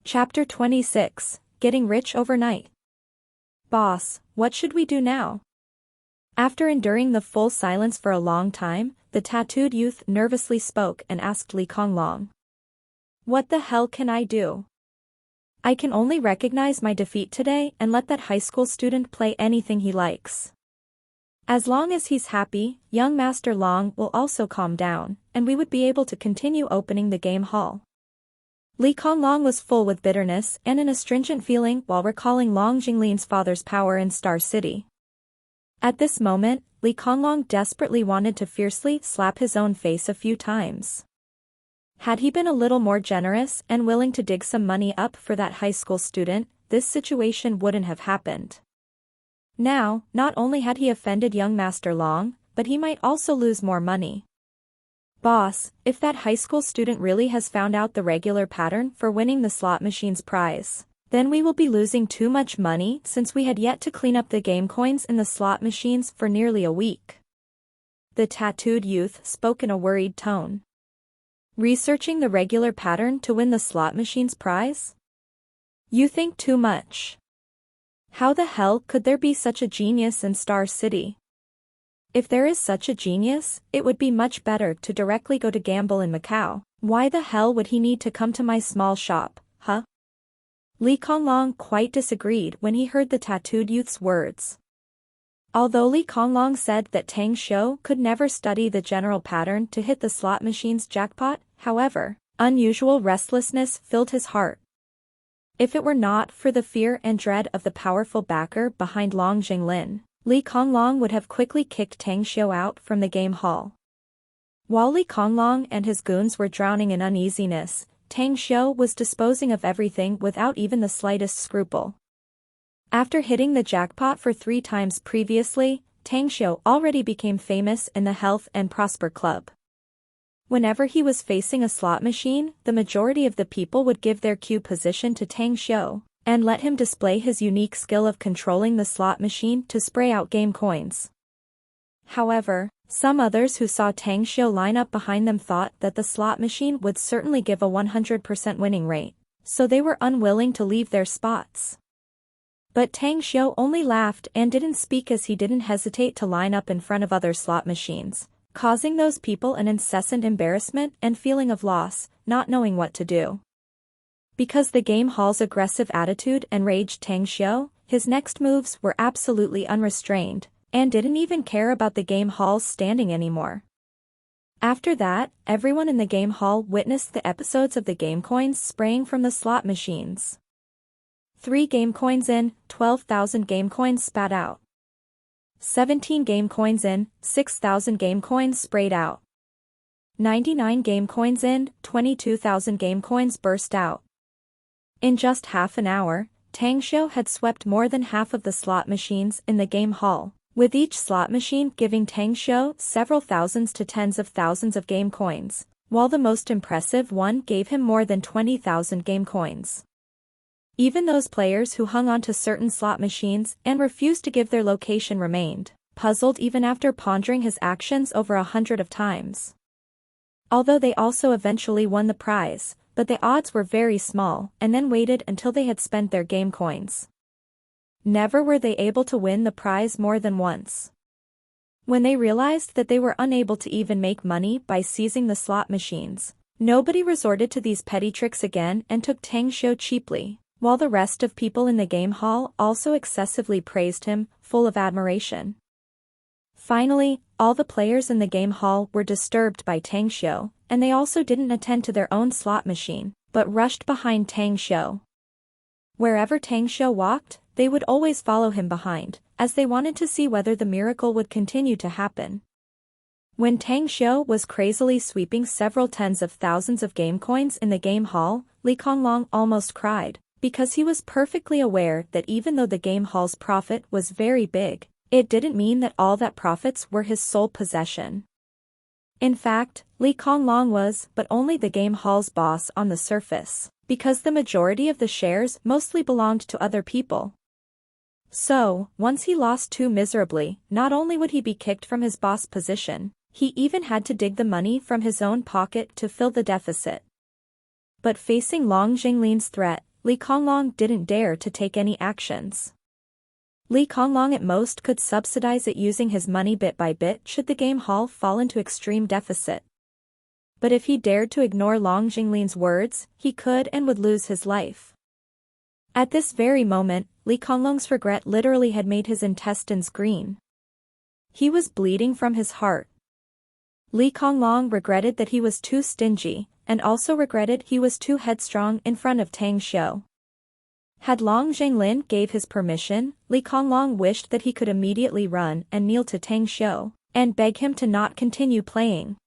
Chapter 26, Getting Rich Overnight. Boss, what should we do now? After enduring the full silence for a long time, the tattooed youth nervously spoke and asked Li Konglong. What the hell can I do? I can only recognize my defeat today and let that high school student play anything he likes. As long as he's happy, young Master Long will also calm down, and we would be able to continue opening the game hall. Li Konglong was full with bitterness and an astringent feeling while recalling Long Jinglin's father's power in Star City. At this moment, Li Konglong desperately wanted to fiercely slap his own face a few times. Had he been a little more generous and willing to dig some money up for that high school student, this situation wouldn't have happened. Now, not only had he offended young Master Long, but he might also lose more money. Boss, if that high school student really has found out the regular pattern for winning the slot machine's prize, then we will be losing too much money since we had yet to clean up the game coins in the slot machines for nearly a week. The tattooed youth spoke in a worried tone. Researching the regular pattern to win the slot machine's prize? You think too much. How the hell could there be such a genius in Star City? If there is such a genius, it would be much better to directly go to gamble in Macau. Why the hell would he need to come to my small shop, huh? Li Konglong quite disagreed when he heard the tattooed youth's words. Although Li Konglong said that Tang Xiu could never study the general pattern to hit the slot machine's jackpot, however, unusual restlessness filled his heart. If it were not for the fear and dread of the powerful backer behind Long Jinglin, Li Konglong would have quickly kicked Tang Xiu out from the game hall. While Li Konglong and his goons were drowning in uneasiness, Tang Xiu was disposing of everything without even the slightest scruple. After hitting the jackpot for 3 times previously, Tang Xiu already became famous in the Health and Prosper Club. Whenever he was facing a slot machine, the majority of the people would give their cue position to Tang Xiu and let him display his unique skill of controlling the slot machine to spray out game coins. However, some others who saw Tang Xiu line up behind them thought that the slot machine would certainly give a 100% winning rate, so they were unwilling to leave their spots. But Tang Xiu only laughed and didn't speak as he didn't hesitate to line up in front of other slot machines, causing those people an incessant embarrassment and feeling of loss, not knowing what to do. Because the game hall's aggressive attitude enraged Tang Xiu, his next moves were absolutely unrestrained, and didn't even care about the game hall's standing anymore. After that, everyone in the game hall witnessed the episodes of the game coins spraying from the slot machines. 3 game coins in, 12,000 game coins spat out. 17 game coins in, 6,000 game coins sprayed out. 99 game coins in, 22,000 game coins burst out. In just half an hour, Tang Xiu had swept more than half of the slot machines in the game hall, with each slot machine giving Tang Xiu several thousands to tens of thousands of game coins, while the most impressive one gave him more than 20,000 game coins. Even those players who hung on to certain slot machines and refused to give their location remained puzzled even after pondering his actions over 100 times. Although they also eventually won the prize, but the odds were very small, and then waited until they had spent their game coins. Never were they able to win the prize more than once. When they realized that they were unable to even make money by seizing the slot machines, nobody resorted to these petty tricks again and took Tang Xiu cheaply, while the rest of people in the game hall also excessively praised him, full of admiration. Finally, all the players in the game hall were disturbed by Tang Xiu, and they also didn't attend to their own slot machine, but rushed behind Tang Xiu. Wherever Tang Xiu walked, they would always follow him behind, as they wanted to see whether the miracle would continue to happen. When Tang Xiu was crazily sweeping several tens of thousands of game coins in the game hall, Li Konglong almost cried, because he was perfectly aware that even though the game hall's profit was very big, it didn't mean that all that profits were his sole possession. In fact, Li Konglong was but only the game hall's boss on the surface, because the majority of the shares mostly belonged to other people. So, once he lost too miserably, not only would he be kicked from his boss position, he even had to dig the money from his own pocket to fill the deficit. But facing Long Jinglin's threat, Li Konglong didn't dare to take any actions. Li Konglong at most could subsidize it using his money bit by bit should the game hall fall into extreme deficit. But if he dared to ignore Long Jinglin's words, he could and would lose his life. At this very moment, Li Konglong's regret literally had made his intestines green. He was bleeding from his heart. Li Konglong regretted that he was too stingy, and also regretted he was too headstrong in front of Tang Xiu. Had Long Jinglin gave his permission, Li Konglong wished that he could immediately run and kneel to Tang Xiu, and beg him to not continue playing.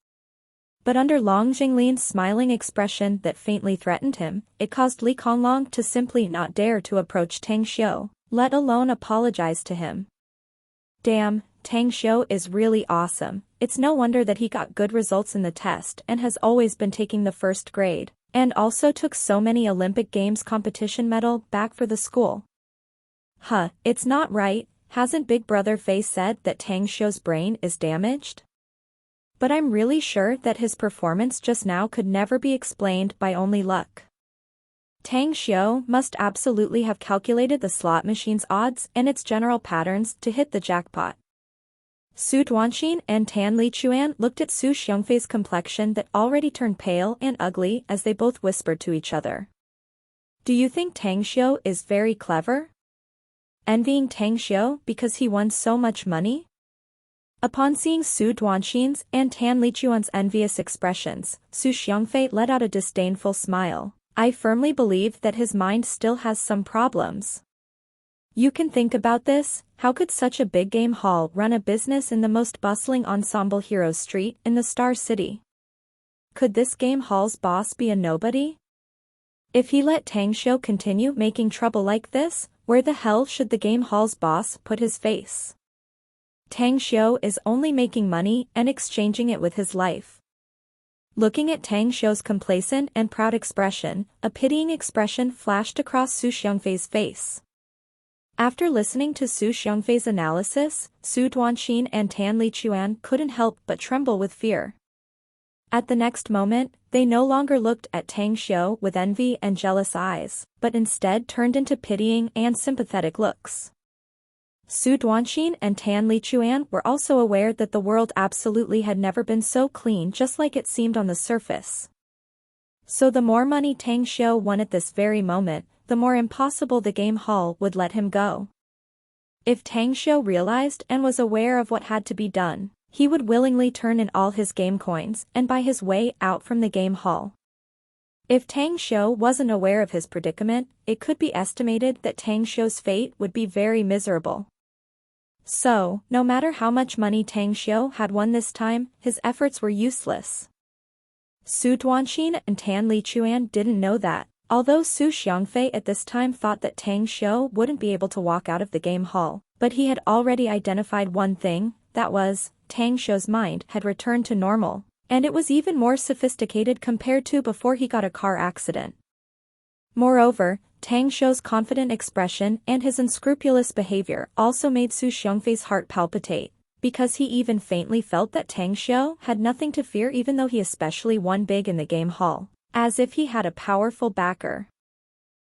But under Long Jinglin's smiling expression that faintly threatened him, it caused Li Konglong to simply not dare to approach Tang Xiu, let alone apologize to him. Damn, Tang Xiu is really awesome. It's no wonder that he got good results in the test and has always been taking the first grade, and also took so many Olympic Games competition medal back for the school. Huh, it's not right, hasn't Big Brother Fei said that Tang Xiu's brain is damaged? But I'm really sure that his performance just now could never be explained by only luck. Tang Xiu must absolutely have calculated the slot machine's odds and its general patterns to hit the jackpot. Su Duanxin and Tan Lichuan looked at Su Xiongfei's complexion that already turned pale and ugly as they both whispered to each other. Do you think Tang Xiu is very clever? Envying Tang Xiu because he won so much money? Upon seeing Su Duanxin's and Tan Lichuan's envious expressions, Su Xiongfei let out a disdainful smile. I firmly believe that his mind still has some problems. You can think about this, how could such a big game hall run a business in the most bustling ensemble heroes street in the Star City? Could this game hall's boss be a nobody? If he let Tang Xiu continue making trouble like this, where the hell should the game hall's boss put his face? Tang Xiu is only making money and exchanging it with his life. Looking at Tang Xiu's complacent and proud expression, a pitying expression flashed across Su Xiongfei's face. After listening to Su Xiongfei's analysis, Su Duanxin and Tan Lichuan couldn't help but tremble with fear. At the next moment, they no longer looked at Tang Xiu with envy and jealous eyes, but instead turned into pitying and sympathetic looks. Su Duanxin and Tan Lichuan were also aware that the world absolutely had never been so clean just like it seemed on the surface. So the more money Tang Xiu won at this very moment, the more impossible the game hall would let him go. If Tang Xiu realized and was aware of what had to be done, he would willingly turn in all his game coins and buy his way out from the game hall. If Tang Xiu wasn't aware of his predicament, it could be estimated that Tang Xiu's fate would be very miserable. So, no matter how much money Tang Xiu had won this time, his efforts were useless. Su Duanxin and Tan Lichuan didn't know that, although Su Xiongfei at this time thought that Tang Xiu wouldn't be able to walk out of the game hall, but he had already identified one thing, that was, Tang Xiu's mind had returned to normal, and it was even more sophisticated compared to before he got a car accident. Moreover, Tang Xiu's confident expression and his unscrupulous behavior also made Su Xiongfei's heart palpitate, because he even faintly felt that Tang Xiu had nothing to fear even though he especially won big in the game hall, as if he had a powerful backer.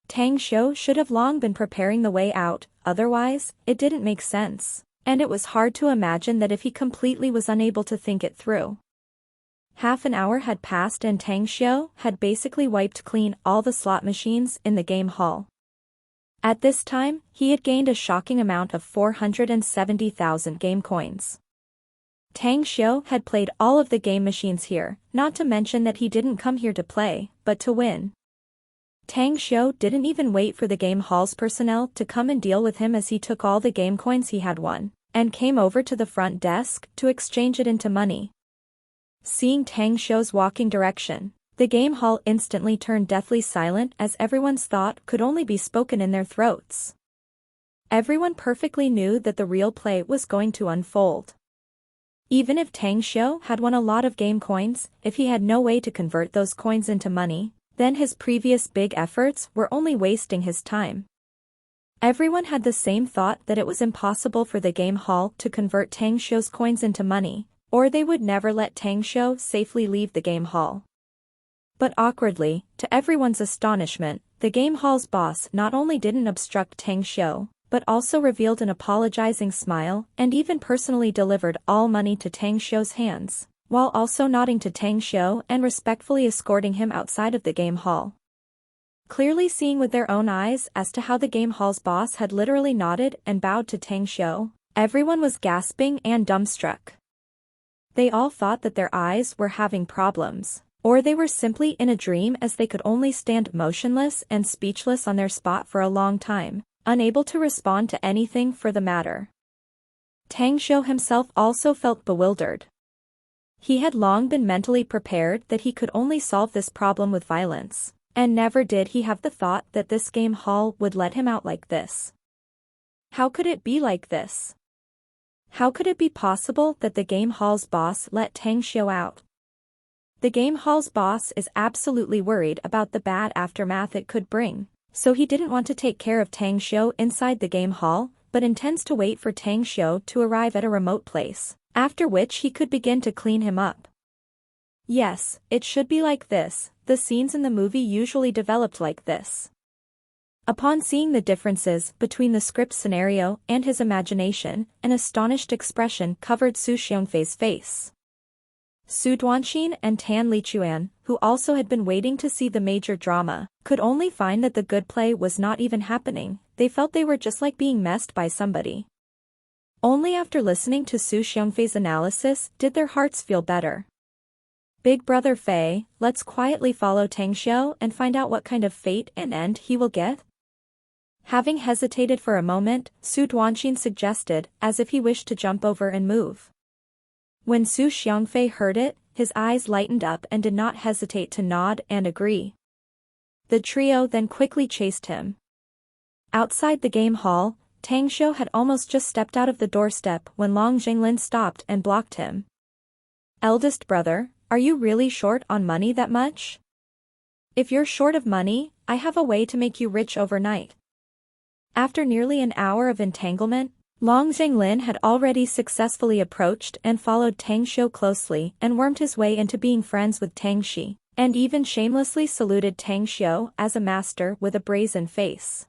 Tang Xiu should have long been preparing the way out, otherwise, it didn't make sense, and it was hard to imagine that if he completely was unable to think it through. Half an hour had passed and Tang Xiu had basically wiped clean all the slot machines in the game hall. At this time, he had gained a shocking amount of 470,000 game coins. Tang Xiu had played all of the game machines here, not to mention that he didn't come here to play, but to win. Tang Xiu didn't even wait for the game hall's personnel to come and deal with him as he took all the game coins he had won, and came over to the front desk to exchange it into money. Seeing Tang Xiu's walking direction, the game hall instantly turned deathly silent as everyone's thought could only be spoken in their throats. Everyone perfectly knew that the real play was going to unfold. Even if Tang Xiu had won a lot of game coins, if he had no way to convert those coins into money, then his previous big efforts were only wasting his time. Everyone had the same thought that it was impossible for the game hall to convert Tang Xiu's coins into money, or they would never let Tang Xiu safely leave the game hall. But awkwardly, to everyone's astonishment, the game hall's boss not only didn't obstruct Tang Xiu, but also revealed an apologizing smile and even personally delivered all money to Tang Xiu's hands, while also nodding to Tang Xiu and respectfully escorting him outside of the game hall. Clearly seeing with their own eyes as to how the game hall's boss had literally nodded and bowed to Tang Xiu, everyone was gasping and dumbstruck. They all thought that their eyes were having problems, or they were simply in a dream, as they could only stand motionless and speechless on their spot for a long time, unable to respond to anything for the matter. Tang Xiu himself also felt bewildered. He had long been mentally prepared that he could only solve this problem with violence, and never did he have the thought that this game hall would let him out like this. How could it be like this? How could it be possible that the game hall's boss let Tang Xiu out? The game hall's boss is absolutely worried about the bad aftermath it could bring, so he didn't want to take care of Tang Xiu inside the game hall, but intends to wait for Tang Xiu to arrive at a remote place, after which he could begin to clean him up. Yes, it should be like this. The scenes in the movie usually developed like this. Upon seeing the differences between the script scenario and his imagination, an astonished expression covered Su Xiongfei's face. Su Duanxin and Tan Lichuan, who also had been waiting to see the major drama, could only find that the good play was not even happening. They felt they were just like being messed by somebody. Only after listening to Su Xiongfei's analysis did their hearts feel better. Big Brother Fei, let's quietly follow Tang Xiu and find out what kind of fate and end he will get. Having hesitated for a moment, Su Duanxin suggested, as if he wished to jump over and move. When Su Xiongfei heard it, his eyes lightened up and did not hesitate to nod and agree. The trio then quickly chased him. Outside the game hall, Tang Xiu had almost just stepped out of the doorstep when Long Jinglin stopped and blocked him. Eldest brother, are you really short on money that much? If you're short of money, I have a way to make you rich overnight. After nearly an hour of entanglement, Long Jinglin had already successfully approached and followed Tang Xiu closely and wormed his way into being friends with Tang Xi, and even shamelessly saluted Tang Xiu as a master with a brazen face.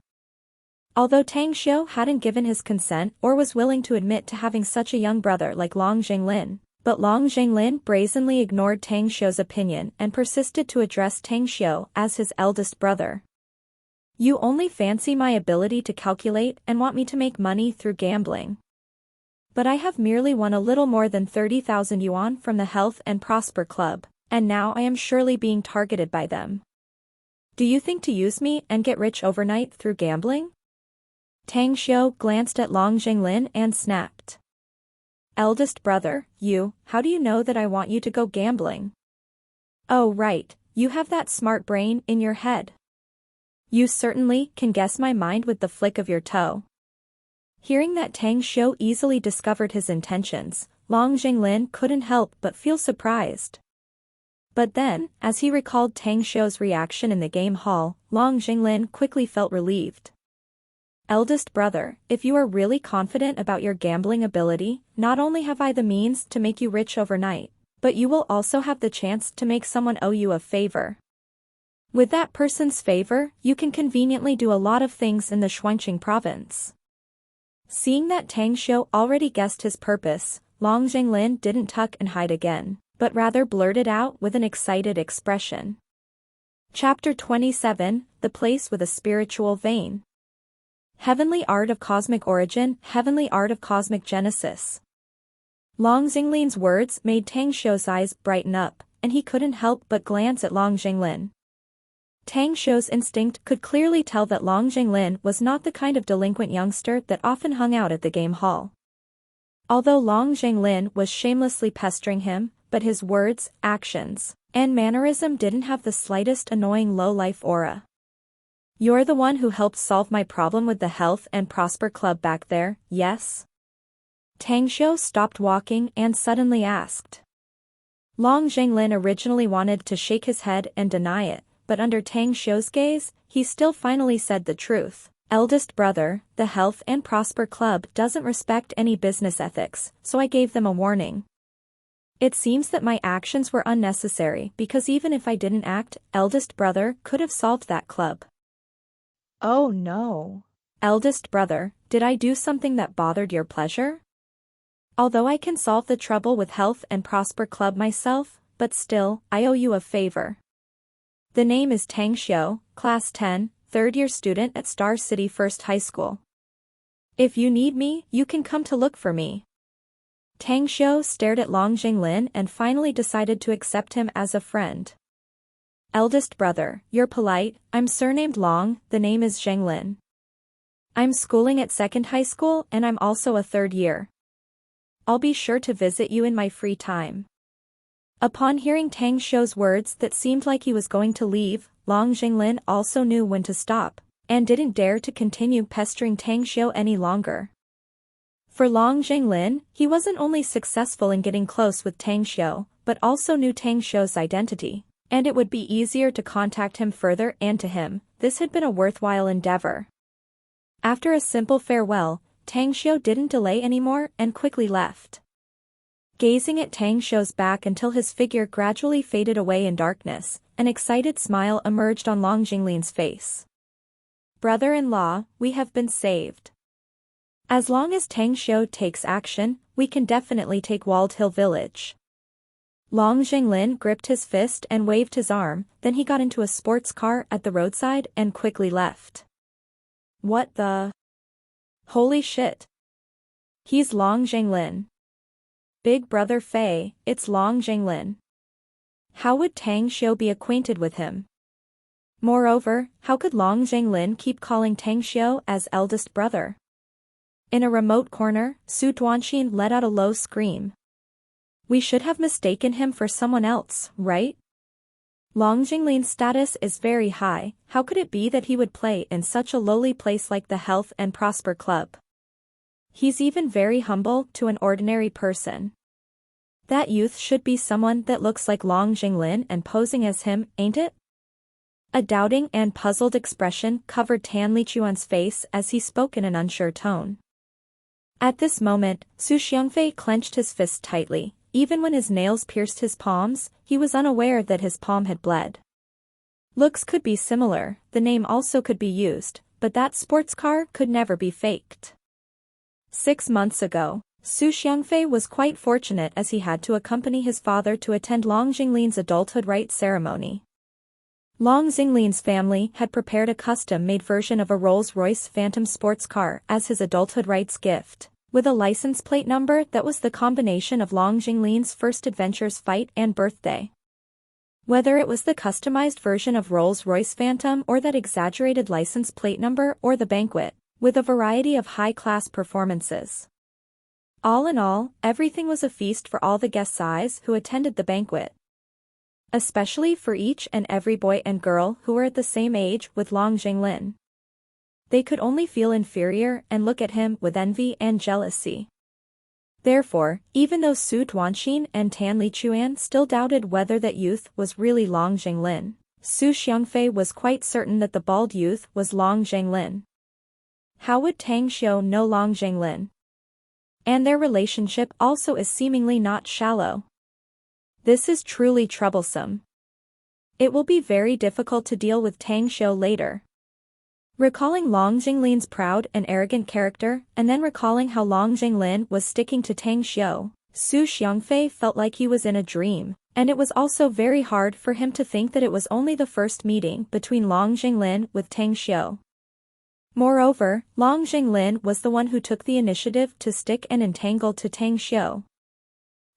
Although Tang Xiu hadn't given his consent or was willing to admit to having such a young brother like Long Jinglin, but Long Jinglin brazenly ignored Tang Xiu's opinion and persisted to address Tang Xiu as his eldest brother. You only fancy my ability to calculate and want me to make money through gambling. But I have merely won a little more than 30,000 yuan from the Health and Prosper Club, and now I am surely being targeted by them. Do you think to use me and get rich overnight through gambling? Tang Xiu glanced at Long Jinglin and snapped. Eldest brother, how do you know that I want you to go gambling? Oh right, you have that smart brain in your head. You certainly can guess my mind with the flick of your toe. Hearing that Tang Xiu easily discovered his intentions, Long Jinglin couldn't help but feel surprised. But then, as he recalled Tang Xiu's reaction in the game hall, Long Jinglin quickly felt relieved. Eldest brother, if you are really confident about your gambling ability, not only have I the means to make you rich overnight, but you will also have the chance to make someone owe you a favor. With that person's favor, you can conveniently do a lot of things in the Shuangqing province. Seeing that Tang Xiu already guessed his purpose, Long Jinglin didn't tuck and hide again, but rather blurted out with an excited expression. Chapter 27, The Place with a Spiritual Vein. Heavenly Art of Cosmic Origin, Heavenly Art of Cosmic Genesis. Long Jinglin's words made Tang Xiu's eyes brighten up, and he couldn't help but glance at Long Jinglin. Tang Xiu's instinct could clearly tell that Long Jinglin was not the kind of delinquent youngster that often hung out at the game hall. Although Long Jinglin was shamelessly pestering him, but his words, actions, and mannerism didn't have the slightest annoying low-life aura. You're the one who helped solve my problem with the Health and Prosper Club back there, yes? Tang Xiu stopped walking and suddenly asked. Long Jinglin originally wanted to shake his head and deny it, but under Tang Xiu's gaze, he still finally said the truth. Eldest brother, the Health and Prosper Club doesn't respect any business ethics, so I gave them a warning. It seems that my actions were unnecessary because even if I didn't act, eldest brother could have solved that club. Oh no. Eldest brother, did I do something that bothered your pleasure? Although I can solve the trouble with Health and Prosper Club myself, but still, I owe you a favor. The name is Tang Xiu, Class 10, third-year student at Star City First High School. If you need me, you can come to look for me. Tang Xiu stared at Long Jinglin and finally decided to accept him as a friend. Eldest brother, you're polite, I'm surnamed Long, the name is Jinglin. I'm schooling at second high school and I'm also a third year. I'll be sure to visit you in my free time. Upon hearing Tang Xiu's words that seemed like he was going to leave, Long Jinglin also knew when to stop, and didn't dare to continue pestering Tang Xiu any longer. For Long Jinglin, he wasn't only successful in getting close with Tang Xiu, but also knew Tang Xiu's identity, and it would be easier to contact him further, and to him, this had been a worthwhile endeavor. After a simple farewell, Tang Xiu didn't delay anymore and quickly left. Gazing at Tang Xiu's back until his figure gradually faded away in darkness, an excited smile emerged on Long Jinglin's face. Brother-in-law, we have been saved. As long as Tang Xiu takes action, we can definitely take Walled Hill Village. Long Jinglin gripped his fist and waved his arm, then he got into a sports car at the roadside and quickly left. What the? Holy shit. He's Long Jinglin. Big brother Fei, it's Long Jinglin. How would Tang Xiu be acquainted with him? Moreover, how could Long Jinglin keep calling Tang Xiu as eldest brother? In a remote corner, Su Tuanxin let out a low scream. We should have mistaken him for someone else, right? Long Jinglin's status is very high, how could it be that he would play in such a lowly place like the Health and Prosper Club? He's even very humble to an ordinary person. That youth should be someone that looks like Long Jinglin and posing as him, ain't it? A doubting and puzzled expression covered Tan Lichuan's face as he spoke in an unsure tone. At this moment, Su Xiangfei clenched his fist tightly. Even when his nails pierced his palms, he was unaware that his palm had bled. Looks could be similar, the name also could be used, but that sports car could never be faked. 6 months ago, Su Xiangfei was quite fortunate as he had to accompany his father to attend Long Jinglin's adulthood rites ceremony. Long Jinglin's family had prepared a custom-made version of a Rolls-Royce Phantom sports car as his adulthood rites gift, with a license plate number that was the combination of Long Jinglin's first adventures fight and birthday. Whether it was the customized version of Rolls-Royce Phantom or that exaggerated license plate number or the banquet, with a variety of high-class performances. All in all, everything was a feast for all the guests' eyes who attended the banquet. Especially for each and every boy and girl who were at the same age with Long Jinglin. They could only feel inferior and look at him with envy and jealousy. Therefore, even though Su Tuanxin and Tan Lichuan still doubted whether that youth was really Long Jinglin, Su Xiangfei was quite certain that the bald youth was Long Jinglin. How would Tang Xiu know Long Jinglin? And their relationship also is seemingly not shallow. This is truly troublesome. It will be very difficult to deal with Tang Xiu later. Recalling Long Jinglin's proud and arrogant character, and then recalling how Long Jinglin was sticking to Tang Xiu, Su Xiangfei felt like he was in a dream, and it was also very hard for him to think that it was only the first meeting between Long Jinglin with Tang Xiu. Moreover, Long Jinglin was the one who took the initiative to stick and entangle to Tang Xiu.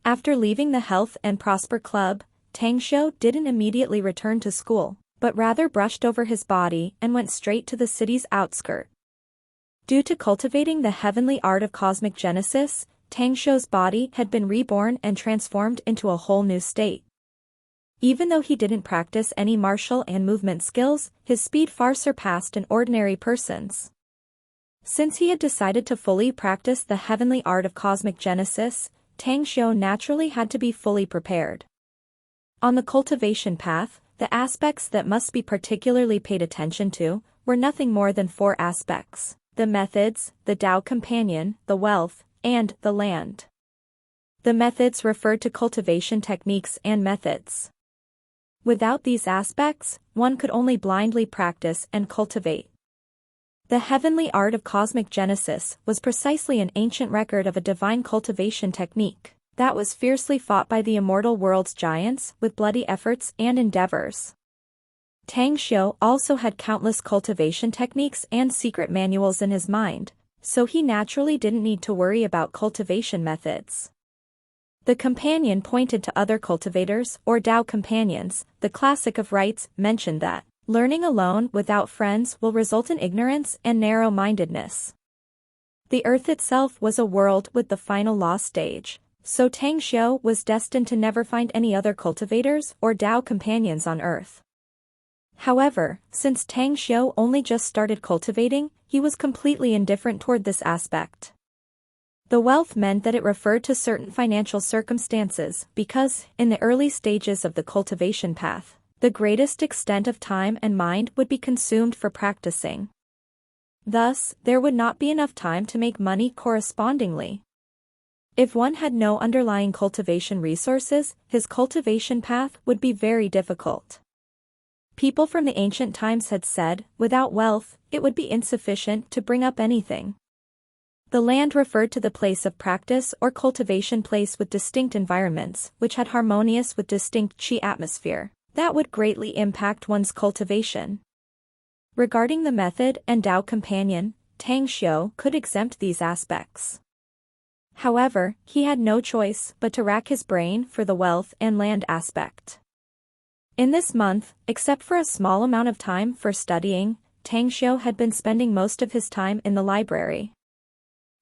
After leaving the Health and Prosper Club, Tang Xiu didn't immediately return to school, but rather brushed over his body and went straight to the city's outskirt. Due to cultivating the heavenly art of cosmic genesis, Tang Xiu's body had been reborn and transformed into a whole new state. Even though he didn't practice any martial and movement skills, his speed far surpassed an ordinary person's. Since he had decided to fully practice the heavenly art of cosmic genesis, Tang Xiu naturally had to be fully prepared. On the cultivation path, the aspects that must be particularly paid attention to were nothing more than 4 aspects: the methods, the Tao companion, the wealth, and the land. The methods referred to cultivation techniques and methods. Without these aspects, one could only blindly practice and cultivate. The heavenly art of cosmic genesis was precisely an ancient record of a divine cultivation technique that was fiercely fought by the immortal world's giants with bloody efforts and endeavors. Tang Xiu also had countless cultivation techniques and secret manuals in his mind, so he naturally didn't need to worry about cultivation methods. The companion pointed to other cultivators or Dao companions. The classic of rites mentioned that learning alone without friends will result in ignorance and narrow-mindedness. The earth itself was a world with the final law stage, so Tang Xiu was destined to never find any other cultivators or Dao companions on earth. However, since Tang Xiu only just started cultivating, he was completely indifferent toward this aspect. The wealth meant that it referred to certain financial circumstances because, in the early stages of the cultivation path, the greatest extent of time and mind would be consumed for practicing. Thus, there would not be enough time to make money correspondingly. If one had no underlying cultivation resources, his cultivation path would be very difficult. People from the ancient times had said, without wealth, it would be insufficient to bring up anything. The land referred to the place of practice or cultivation place with distinct environments, which had harmonious with distinct qi atmosphere, that would greatly impact one's cultivation. Regarding the method and Dao companion, Tang Xiu could exempt these aspects. However, he had no choice but to rack his brain for the wealth and land aspect. In this month, except for a small amount of time for studying, Tang Xiu had been spending most of his time in the library.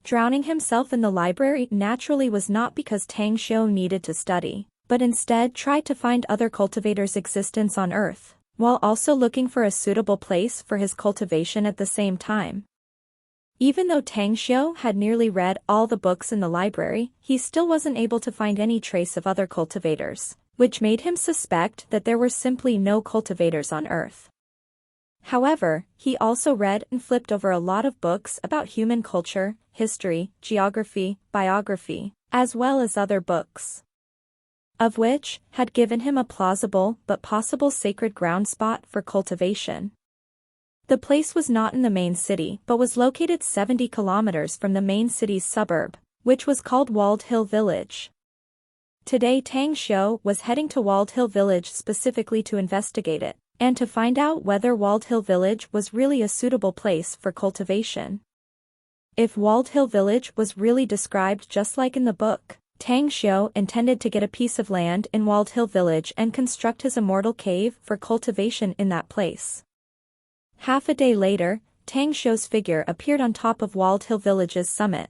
Drowning himself in the library naturally was not because Tang Xiu needed to study, but instead tried to find other cultivators' existence on Earth, while also looking for a suitable place for his cultivation at the same time. Even though Tang Xiu had nearly read all the books in the library, he still wasn't able to find any trace of other cultivators, which made him suspect that there were simply no cultivators on Earth. However, he also read and flipped over a lot of books about human culture, history, geography, biography, as well as other books, of which had given him a plausible but possible sacred ground spot for cultivation. The place was not in the main city but was located 70 kilometers from the main city's suburb, which was called Walled Hill Village. Today Tang Xiu was heading to Walled Hill Village specifically to investigate it, and to find out whether Walled Hill Village was really a suitable place for cultivation. If Walled Hill Village was really described just like in the book, Tang Xiu intended to get a piece of land in Walled Hill Village and construct his immortal cave for cultivation in that place. Half a day later, Tang Xiu's figure appeared on top of Walled Hill Village's summit.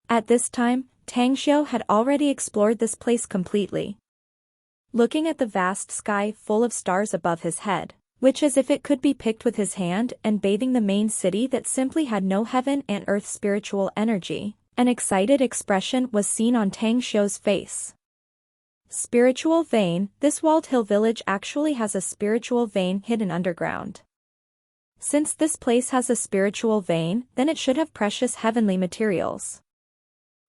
At this time, Tang Xiu had already explored this place completely. Looking at the vast sky full of stars above his head, which as if it could be picked with his hand, and bathing the main city that simply had no heaven and earth spiritual energy, an excited expression was seen on Tang Xiu's face. Spiritual vein. This Walled Hill Village actually has a spiritual vein hidden underground. Since this place has a spiritual vein, then it should have precious heavenly materials.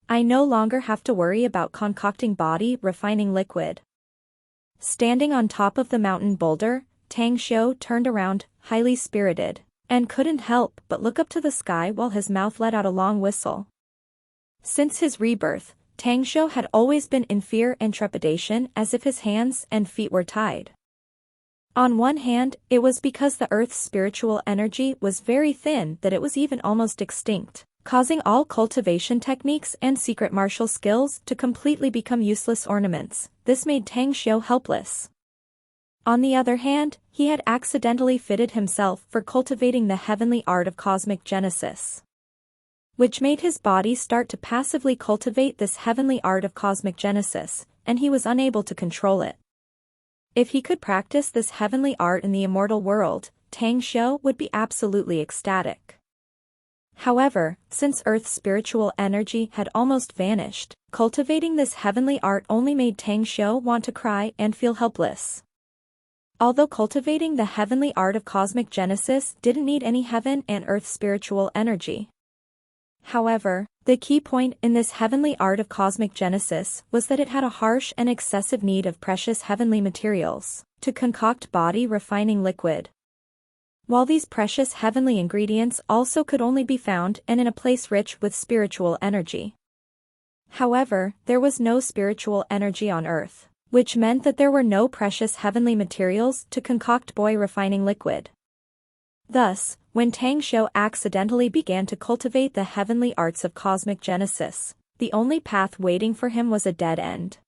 I no longer have to worry about concocting body refining liquid. Standing on top of the mountain boulder, Tang Xiu turned around, highly spirited, and couldn't help but look up to the sky while his mouth let out a long whistle. Since his rebirth, Tang Xiu had always been in fear and trepidation as if his hands and feet were tied. On one hand, it was because the Earth's spiritual energy was very thin that it was even almost extinct, causing all cultivation techniques and secret martial skills to completely become useless ornaments. This made Tang Xiu helpless. On the other hand, he had accidentally fitted himself for cultivating the heavenly art of cosmic genesis, which made his body start to passively cultivate this heavenly art of cosmic genesis, and he was unable to control it. If he could practice this heavenly art in the immortal world, Tang Xiu would be absolutely ecstatic. However, since Earth's spiritual energy had almost vanished, cultivating this heavenly art only made Tang Xiu want to cry and feel helpless. Although cultivating the heavenly art of cosmic genesis didn't need any heaven and earth spiritual energy. However, the key point in this heavenly art of cosmic genesis was that it had a harsh and excessive need of precious heavenly materials to concoct body refining liquid. while these precious heavenly ingredients also could only be found and in a place rich with spiritual energy. However, there was no spiritual energy on earth, which meant that there were no precious heavenly materials to concoct boy refining liquid. Thus, when Tang Shou accidentally began to cultivate the heavenly arts of cosmic genesis, the only path waiting for him was a dead end.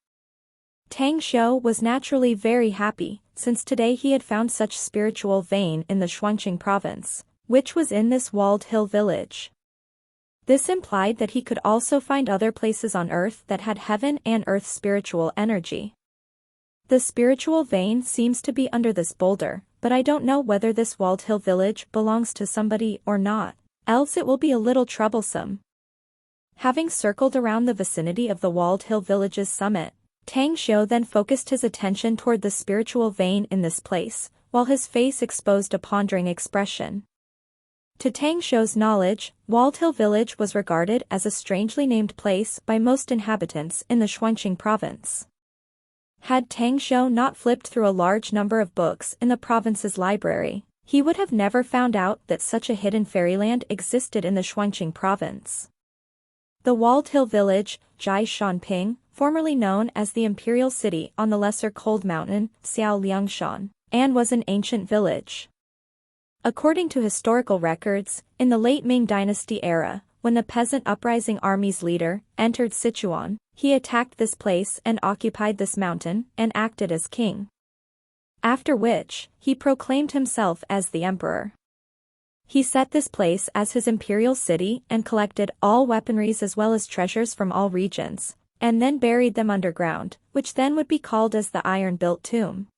Tang Shou was naturally very happy, since today he had found such spiritual vein in the Shuangqing province, which was in this walled hill village. This implied that he could also find other places on earth that had heaven and earth spiritual energy. The spiritual vein seems to be under this boulder, but I don't know whether this walled hill village belongs to somebody or not, else it will be a little troublesome. Having circled around the vicinity of the walled hill village's summit, Tang Shou then focused his attention toward the spiritual vein in this place, while his face exposed a pondering expression. To Tang Shou's knowledge, Walled Hill Village was regarded as a strangely named place by most inhabitants in the Shuangqing province. Had Tang Shou not flipped through a large number of books in the province's library, he would have never found out that such a hidden fairyland existed in the Shuangqing province. The Walled Hill Village, Jai Shanping, formerly known as the Imperial City on the lesser cold mountain, Xiao Liangshan, and was an ancient village. According to historical records, in the late Ming Dynasty era, when the peasant uprising army's leader entered Sichuan, he attacked this place and occupied this mountain and acted as king. After which, he proclaimed himself as the emperor. He set this place as his imperial city and collected all weaponries as well as treasures from all regions, and then buried them underground, which then would be called as the iron-built tomb.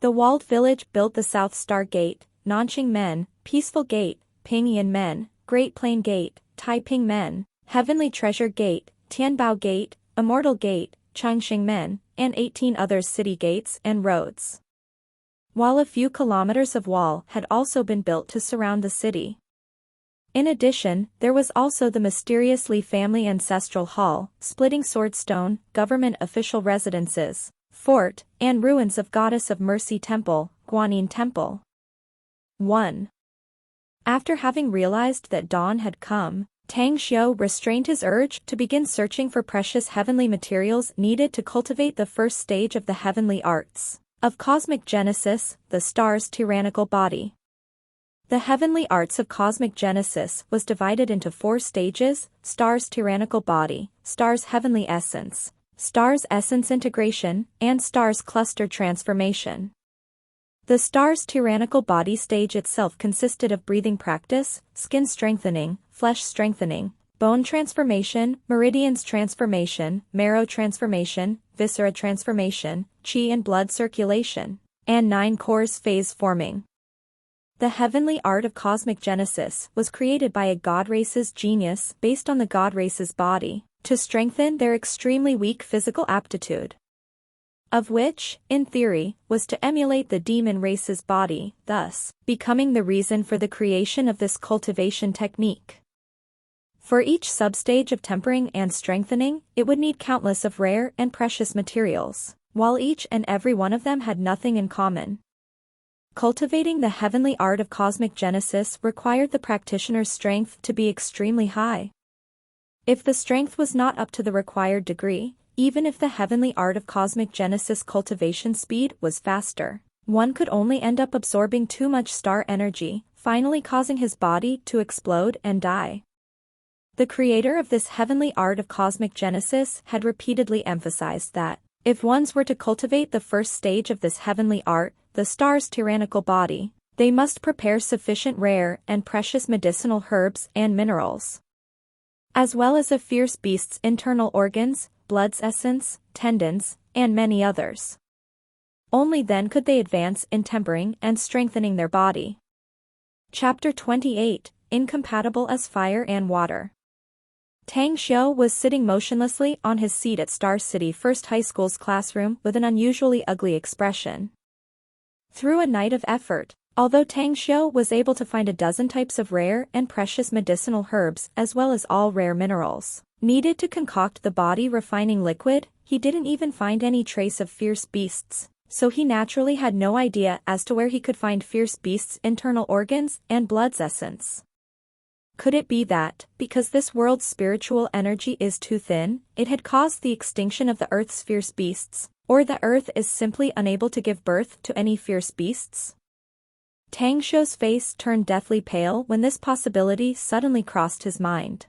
The walled village built the South Star Gate, Nanqing Men, Peaceful Gate, Pingyan Men, Great Plain Gate, Taiping Men, Heavenly Treasure Gate, Tianbao Gate, Immortal Gate, Changxing Men, and 18 other city gates and roads. While a few kilometers of wall had also been built to surround the city. In addition, there was also the mysterious Li family ancestral hall, Splitting Sword Stone, government official residences, fort, and ruins of Goddess of Mercy Temple, Guanyin Temple. 1. After having realized that dawn had come, Tang Shou restrained his urge to begin searching for precious heavenly materials needed to cultivate the first stage of the heavenly arts of cosmic genesis, the star's tyrannical body. The heavenly arts of cosmic genesis was divided into 4 stages: star's tyrannical body, star's heavenly essence, star's essence integration, and star's cluster transformation. The star's tyrannical body stage itself consisted of breathing practice, skin strengthening, flesh strengthening, bone transformation, meridians transformation, marrow transformation, viscera transformation, qi and blood circulation, and 9 cores phase forming. The heavenly art of cosmic genesis was created by a god race's genius based on the god race's body, to strengthen their extremely weak physical aptitude, of which, in theory, was to emulate the demon race's body, thus becoming the reason for the creation of this cultivation technique. For each substage of tempering and strengthening, it would need countless of rare and precious materials, while each and every one of them had nothing in common. Cultivating the heavenly art of cosmic genesis required the practitioner's strength to be extremely high. If the strength was not up to the required degree, even if the heavenly art of cosmic genesis cultivation speed was faster, one could only end up absorbing too much star energy, finally causing his body to explode and die. The creator of this heavenly art of cosmic genesis had repeatedly emphasized that, if ones were to cultivate the first stage of this heavenly art, the star's tyrannical body, they must prepare sufficient rare and precious medicinal herbs and minerals, as well as a fierce beast's internal organs, blood's essence, tendons, and many others. Only then could they advance in tempering and strengthening their body. Chapter 28, Incompatible as Fire and Water. Tang Shou was sitting motionlessly on his seat at Star City First High School's classroom with an unusually ugly expression. Through a night of effort, although Tang Shou was able to find a dozen types of rare and precious medicinal herbs as well as all rare minerals needed to concoct the body refining liquid, he didn't even find any trace of fierce beasts, so he naturally had no idea as to where he could find fierce beasts' internal organs and blood's essence. Could it be that, because this world's spiritual energy is too thin, it had caused the extinction of the Earth's fierce beasts, or the Earth is simply unable to give birth to any fierce beasts? Tang Xiu's face turned deathly pale when this possibility suddenly crossed his mind.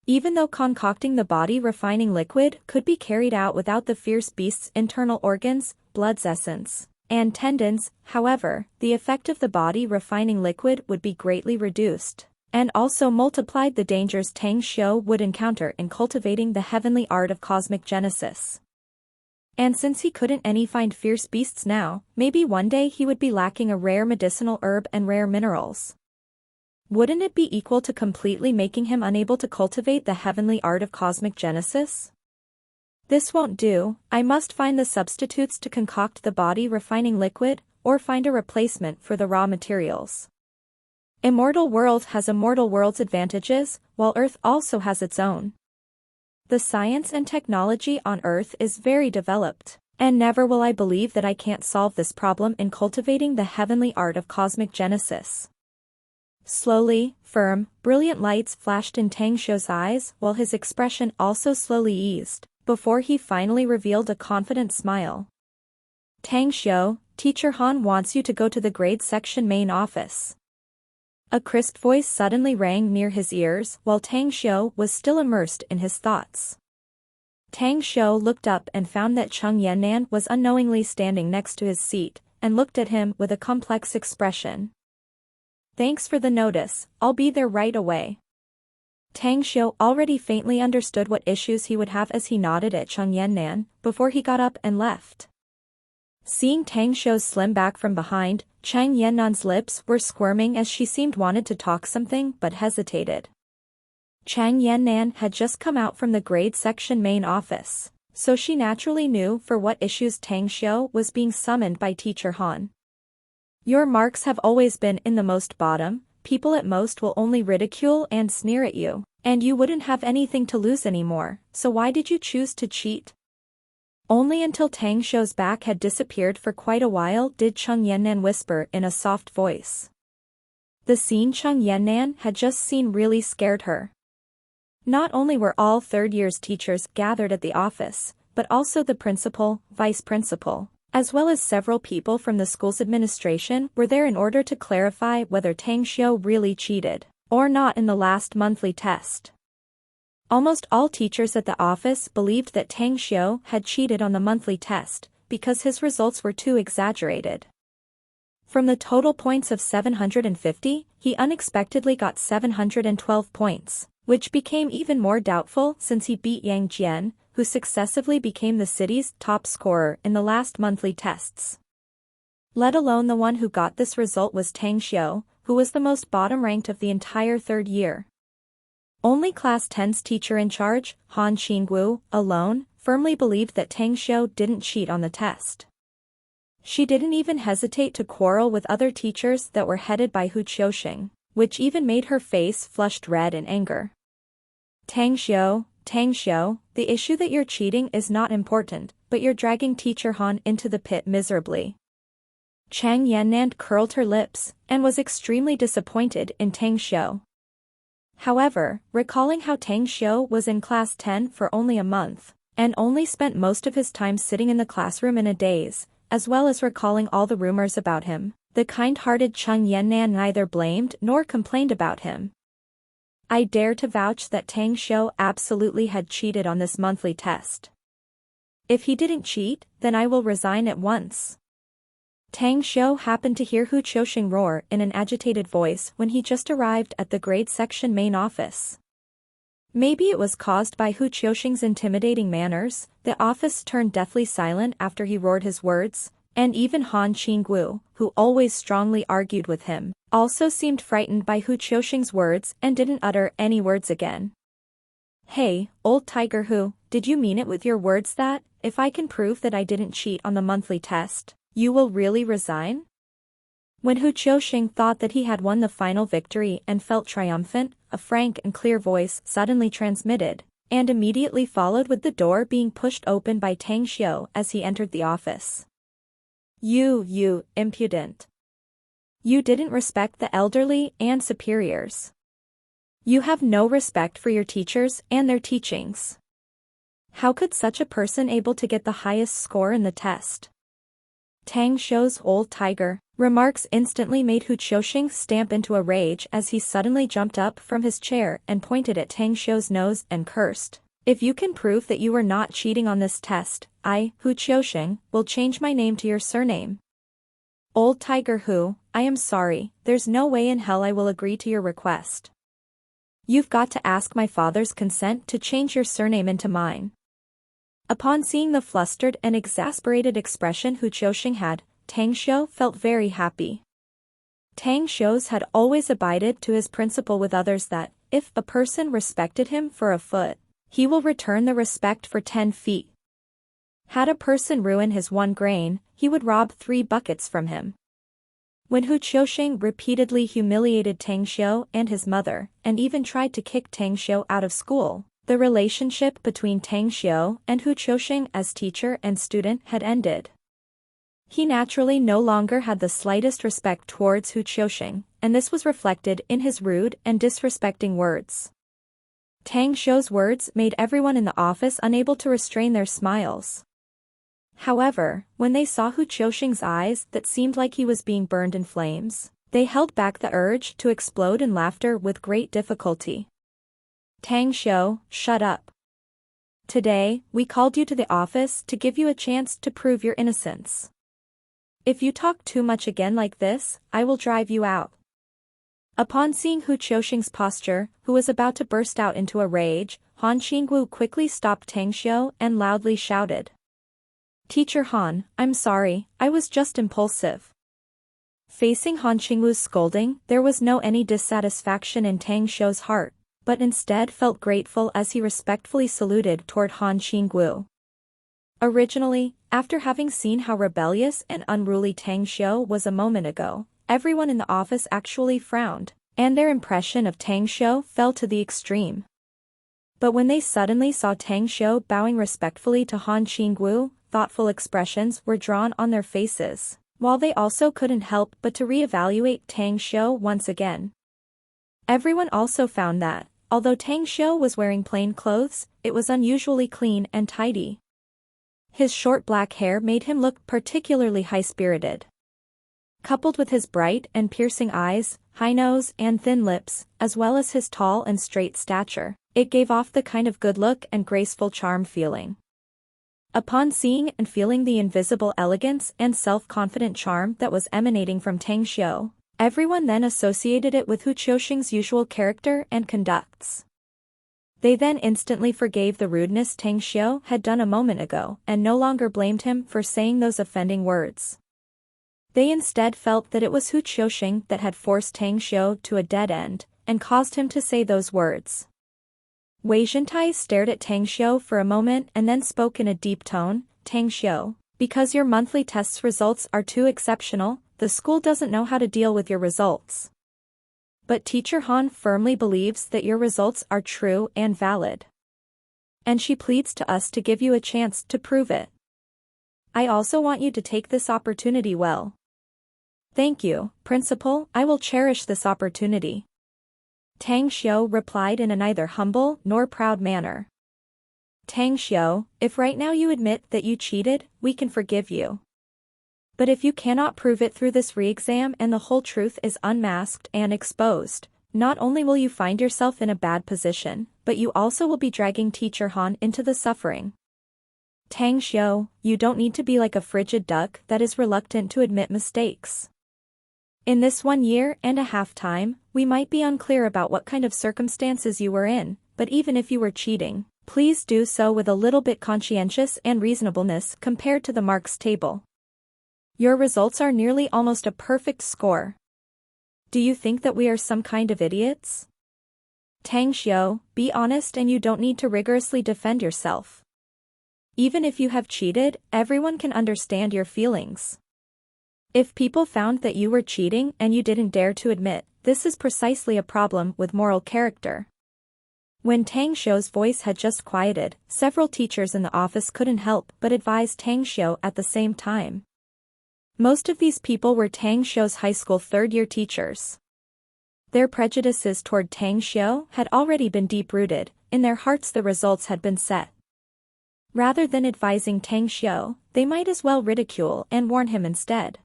Even though concocting the body-refining liquid could be carried out without the fierce beast's internal organs, blood's essence, and tendons, however, the effect of the body-refining liquid would be greatly reduced, and also multiplied the dangers Tang Xiu would encounter in cultivating the heavenly art of cosmic genesis. And since he couldn't find fierce beasts now, maybe one day he would be lacking a rare medicinal herb and rare minerals. Wouldn't it be equal to completely making him unable to cultivate the heavenly art of cosmic genesis? This won't do, I must find the substitutes to concoct the body-refining liquid, or find a replacement for the raw materials. Immortal world has immortal world's advantages, while Earth also has its own. The science and technology on Earth is very developed, and never will I believe that I can't solve this problem in cultivating the heavenly art of cosmic genesis. Slowly, firm, brilliant lights flashed in Tang Xiu's eyes while his expression also slowly eased, before he finally revealed a confident smile. Tang Xiu, Teacher Han wants you to go to the grade section main office. A crisp voice suddenly rang near his ears while Tang Xiu was still immersed in his thoughts. Tang Xiu looked up and found that Cheng Yannan was unknowingly standing next to his seat, and looked at him with a complex expression. Thanks for the notice, I'll be there right away. Tang Xiu already faintly understood what issues he would have as he nodded at Cheng Yannan, before he got up and left. Seeing Tang Xiu's slim back from behind, Cheng Yannan's lips were squirming as she seemed wanted to talk something but hesitated. Cheng Yannan had just come out from the grade section main office, so she naturally knew for what issues Tang Xiu was being summoned by Teacher Han. Your marks have always been in the most bottom, people at most will only ridicule and sneer at you, and you wouldn't have anything to lose anymore, so why did you choose to cheat? Only until Tang Xiu's back had disappeared for quite a while did Cheng Yannan whisper in a soft voice. The scene Cheng Yannan had just seen really scared her. Not only were all third-year's teachers gathered at the office, but also the principal, vice principal, as well as several people from the school's administration were there in order to clarify whether Tang Xiu really cheated or not in the last monthly test. Almost all teachers at the office believed that Tang Xiu had cheated on the monthly test, because his results were too exaggerated. From the total points of 750, he unexpectedly got 712 points, which became even more doubtful since he beat Yang Jian, who successively became the city's top scorer in the last monthly tests. Let alone the one who got this result was Tang Xiu, who was the most bottom-ranked of the entire third year. Only Class 10's teacher in charge, Han Qingwu, alone, firmly believed that Tang Xiu didn't cheat on the test. She didn't even hesitate to quarrel with other teachers that were headed by Hu Qiuxing, which even made her face flushed red in anger. Tang Xiu, the issue that you're cheating is not important, but you're dragging Teacher Han into the pit miserably. Cheng Yannan curled her lips, and was extremely disappointed in Tang Xiu. However, recalling how Tang Xiu was in Class 10 for only a month, and only spent most of his time sitting in the classroom in a daze, as well as recalling all the rumors about him, the kind-hearted Cheng Yannan neither blamed nor complained about him. I dare to vouch that Tang Xiu absolutely had cheated on this monthly test. If he didn't cheat, then I will resign at once. Tang Xiu happened to hear Hu Qiuxing roar in an agitated voice when he just arrived at the grade section main office. Maybe it was caused by Hu Qiuxing's intimidating manners, the office turned deathly silent after he roared his words, and even Han Qingwu, who always strongly argued with him, also seemed frightened by Hu Qiuxing's words and didn't utter any words again. Hey, old tiger Hu, did you mean it with your words that, if I can prove that I didn't cheat on the monthly test, you will really resign? When Hu Qiuxing thought that he had won the final victory and felt triumphant, a frank and clear voice suddenly transmitted, and immediately followed with the door being pushed open by Tang Xiu as he entered the office. You impudent. You didn't respect the elderly and superiors. You have no respect for your teachers and their teachings. How could such a person able to get the highest score in the test? Tang Xiu's old tiger remarks instantly made Hu Qiuxing stamp into a rage as he suddenly jumped up from his chair and pointed at Tang Xiu's nose and cursed. If you can prove that you were not cheating on this test, I, Hu Qiuxing, will change my name to your surname. Old Tiger Hu, I am sorry, there's no way in hell I will agree to your request. You've got to ask my father's consent to change your surname into mine. Upon seeing the flustered and exasperated expression Hu Qiuxing had, Tang Xiu felt very happy. Tang Xiu's had always abided to his principle with others that, if a person respected him for a foot, he will return the respect for 10 feet. Had a person ruin his 1 grain, he would rob 3 buckets from him. When Hu Qiuxing repeatedly humiliated Tang Xiu and his mother, and even tried to kick Tang Xiu out of school, the relationship between Tang Xiu and Hu Qiuxing as teacher and student had ended. He naturally no longer had the slightest respect towards Hu Qiuxing, and this was reflected in his rude and disrespecting words. Tang Xiu's words made everyone in the office unable to restrain their smiles. However, when they saw Hu Qiuxing's eyes that seemed like he was being burned in flames, they held back the urge to explode in laughter with great difficulty. Tang Xiu, shut up. Today, we called you to the office to give you a chance to prove your innocence. If you talk too much again like this, I will drive you out. Upon seeing Hu Qiuxing's posture, who was about to burst out into a rage, Han Qingwu quickly stopped Tang Xiu and loudly shouted. Teacher Han, I'm sorry, I was just impulsive. Facing Han Qingwu's scolding, there was no any dissatisfaction in Tang Xiu's heart, but instead felt grateful as he respectfully saluted toward Han Qingwu. Originally, after having seen how rebellious and unruly Tang Xiu was a moment ago, everyone in the office actually frowned, and their impression of Tang Xiu fell to the extreme. But when they suddenly saw Tang Xiu bowing respectfully to Han Qingwu, thoughtful expressions were drawn on their faces, while they also couldn't help but to reevaluate Tang Xiu once again. Everyone also found that, although Tang Xiu was wearing plain clothes, it was unusually clean and tidy. His short black hair made him look particularly high-spirited. Coupled with his bright and piercing eyes, high nose and thin lips, as well as his tall and straight stature, it gave off the kind of good look and graceful charm feeling. Upon seeing and feeling the invisible elegance and self-confident charm that was emanating from Tang Xiu, everyone then associated it with Hu Qiuxing's usual character and conducts. They then instantly forgave the rudeness Tang Xiu had done a moment ago and no longer blamed him for saying those offending words. They instead felt that it was Hu Qiuxing that had forced Tang Xiu to a dead end, and caused him to say those words. Wei Zhentai stared at Tang Xiu for a moment and then spoke in a deep tone, Tang Xiu, because your monthly tests results are too exceptional, the school doesn't know how to deal with your results. But Teacher Han firmly believes that your results are true and valid. And she pleads to us to give you a chance to prove it. I also want you to take this opportunity well. Thank you, Principal, I will cherish this opportunity. Tang Xiu replied in a neither humble nor proud manner. Tang Xiu, if right now you admit that you cheated, we can forgive you. But if you cannot prove it through this re-exam and the whole truth is unmasked and exposed, not only will you find yourself in a bad position, but you also will be dragging Teacher Han into the suffering. Tang Xiu, you don't need to be like a frigid duck that is reluctant to admit mistakes. In this 1.5 year time, we might be unclear about what kind of circumstances you were in, but even if you were cheating, please do so with a little bit conscientious and reasonableness compared to the marks table. Your results are nearly almost a perfect score. Do you think that we are some kind of idiots? Tang Xiu, be honest and you don't need to rigorously defend yourself. Even if you have cheated, everyone can understand your feelings. If people found that you were cheating and you didn't dare to admit, this is precisely a problem with moral character. When Tang Xiu's voice had just quieted, several teachers in the office couldn't help but advise Tang Xiu at the same time. Most of these people were Tang Xiu's high school third-year teachers. Their prejudices toward Tang Xiu had already been deep-rooted, in their hearts the results had been set. Rather than advising Tang Xiu, they might as well ridicule and warn him instead.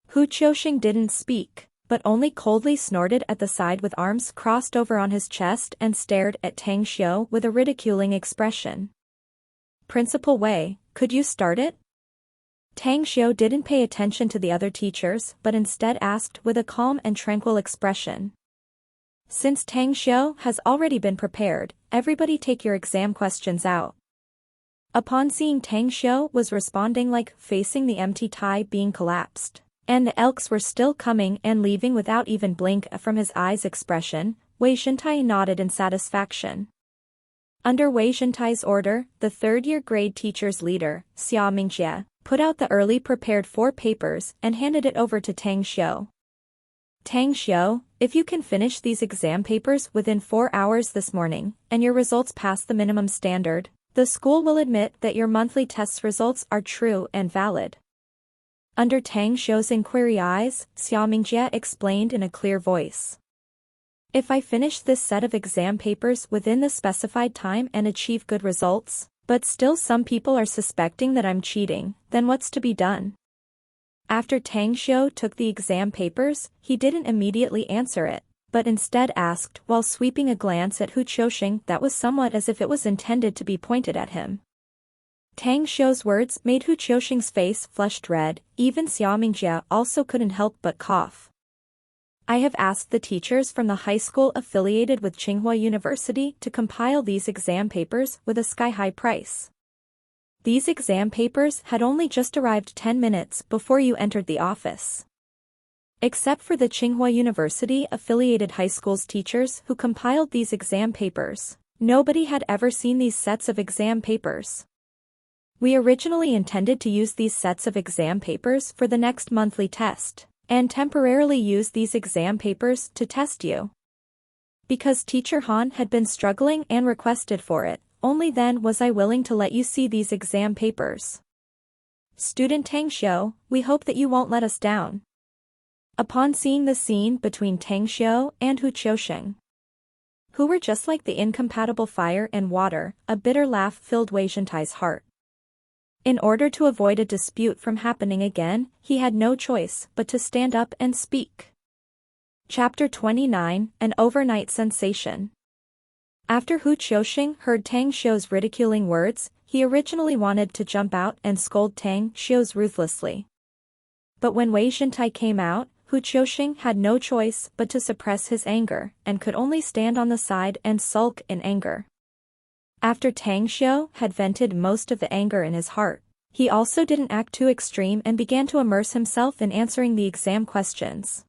Hu Qiuxing didn't speak, but only coldly snorted at the side with arms crossed over on his chest and stared at Tang Xiu with a ridiculing expression. "Principal Wei, could you start it?" Tang Xiu didn't pay attention to the other teachers but instead asked with a calm and tranquil expression. "Since Tang Xiu has already been prepared, everybody take your exam questions out." Upon seeing Tang Xiu was responding like facing the empty tie being collapsed, and the elks were still coming and leaving without even blink from his eyes expression, Wei Xintai nodded in satisfaction. Under Wei Xintai's order, the third-year grade teacher's leader, Xia Mingjie, put out the early prepared 4 papers and handed it over to Tang Xiu. "Tang Xiu, if you can finish these exam papers within 4 hours this morning, and your results pass the minimum standard, the school will admit that your monthly test results are true and valid." Under Tang Xiu's inquiry eyes, Xia Mingjie explained in a clear voice. "If I finish this set of exam papers within the specified time and achieve good results, but still some people are suspecting that I'm cheating, then what's to be done?" After Tang Xiu took the exam papers, he didn't immediately answer it, but instead asked while sweeping a glance at Hu Qiuxing that was somewhat as if it was intended to be pointed at him. Tang Xiu's words made Hu Qiuxing's face flushed red, even Xia Mingjie also couldn't help but cough. "I have asked the teachers from the high school affiliated with Tsinghua University to compile these exam papers with a sky-high price. These exam papers had only just arrived 10 minutes before you entered the office. Except for the Tsinghua University affiliated high school's teachers who compiled these exam papers, nobody had ever seen these sets of exam papers. We originally intended to use these sets of exam papers for the next monthly test, and temporarily use these exam papers to test you. Because Teacher Han had been struggling and requested for it, only then was I willing to let you see these exam papers. Student Tang Xiu, we hope that you won't let us down." Upon seeing the scene between Tang Xiu and Hu Qiuxing, who were just like the incompatible fire and water, a bitter laugh filled Wei Xintai's heart. In order to avoid a dispute from happening again, he had no choice but to stand up and speak. Chapter 29, An Overnight Sensation. After Hu Qiuxing heard Tang Xiu's ridiculing words, he originally wanted to jump out and scold Tang Xiu ruthlessly. But when Wei Xintai came out, Hu Qiuxing had no choice but to suppress his anger, and could only stand on the side and sulk in anger. After Tang Xiu had vented most of the anger in his heart, he also didn't act too extreme and began to immerse himself in answering the exam questions.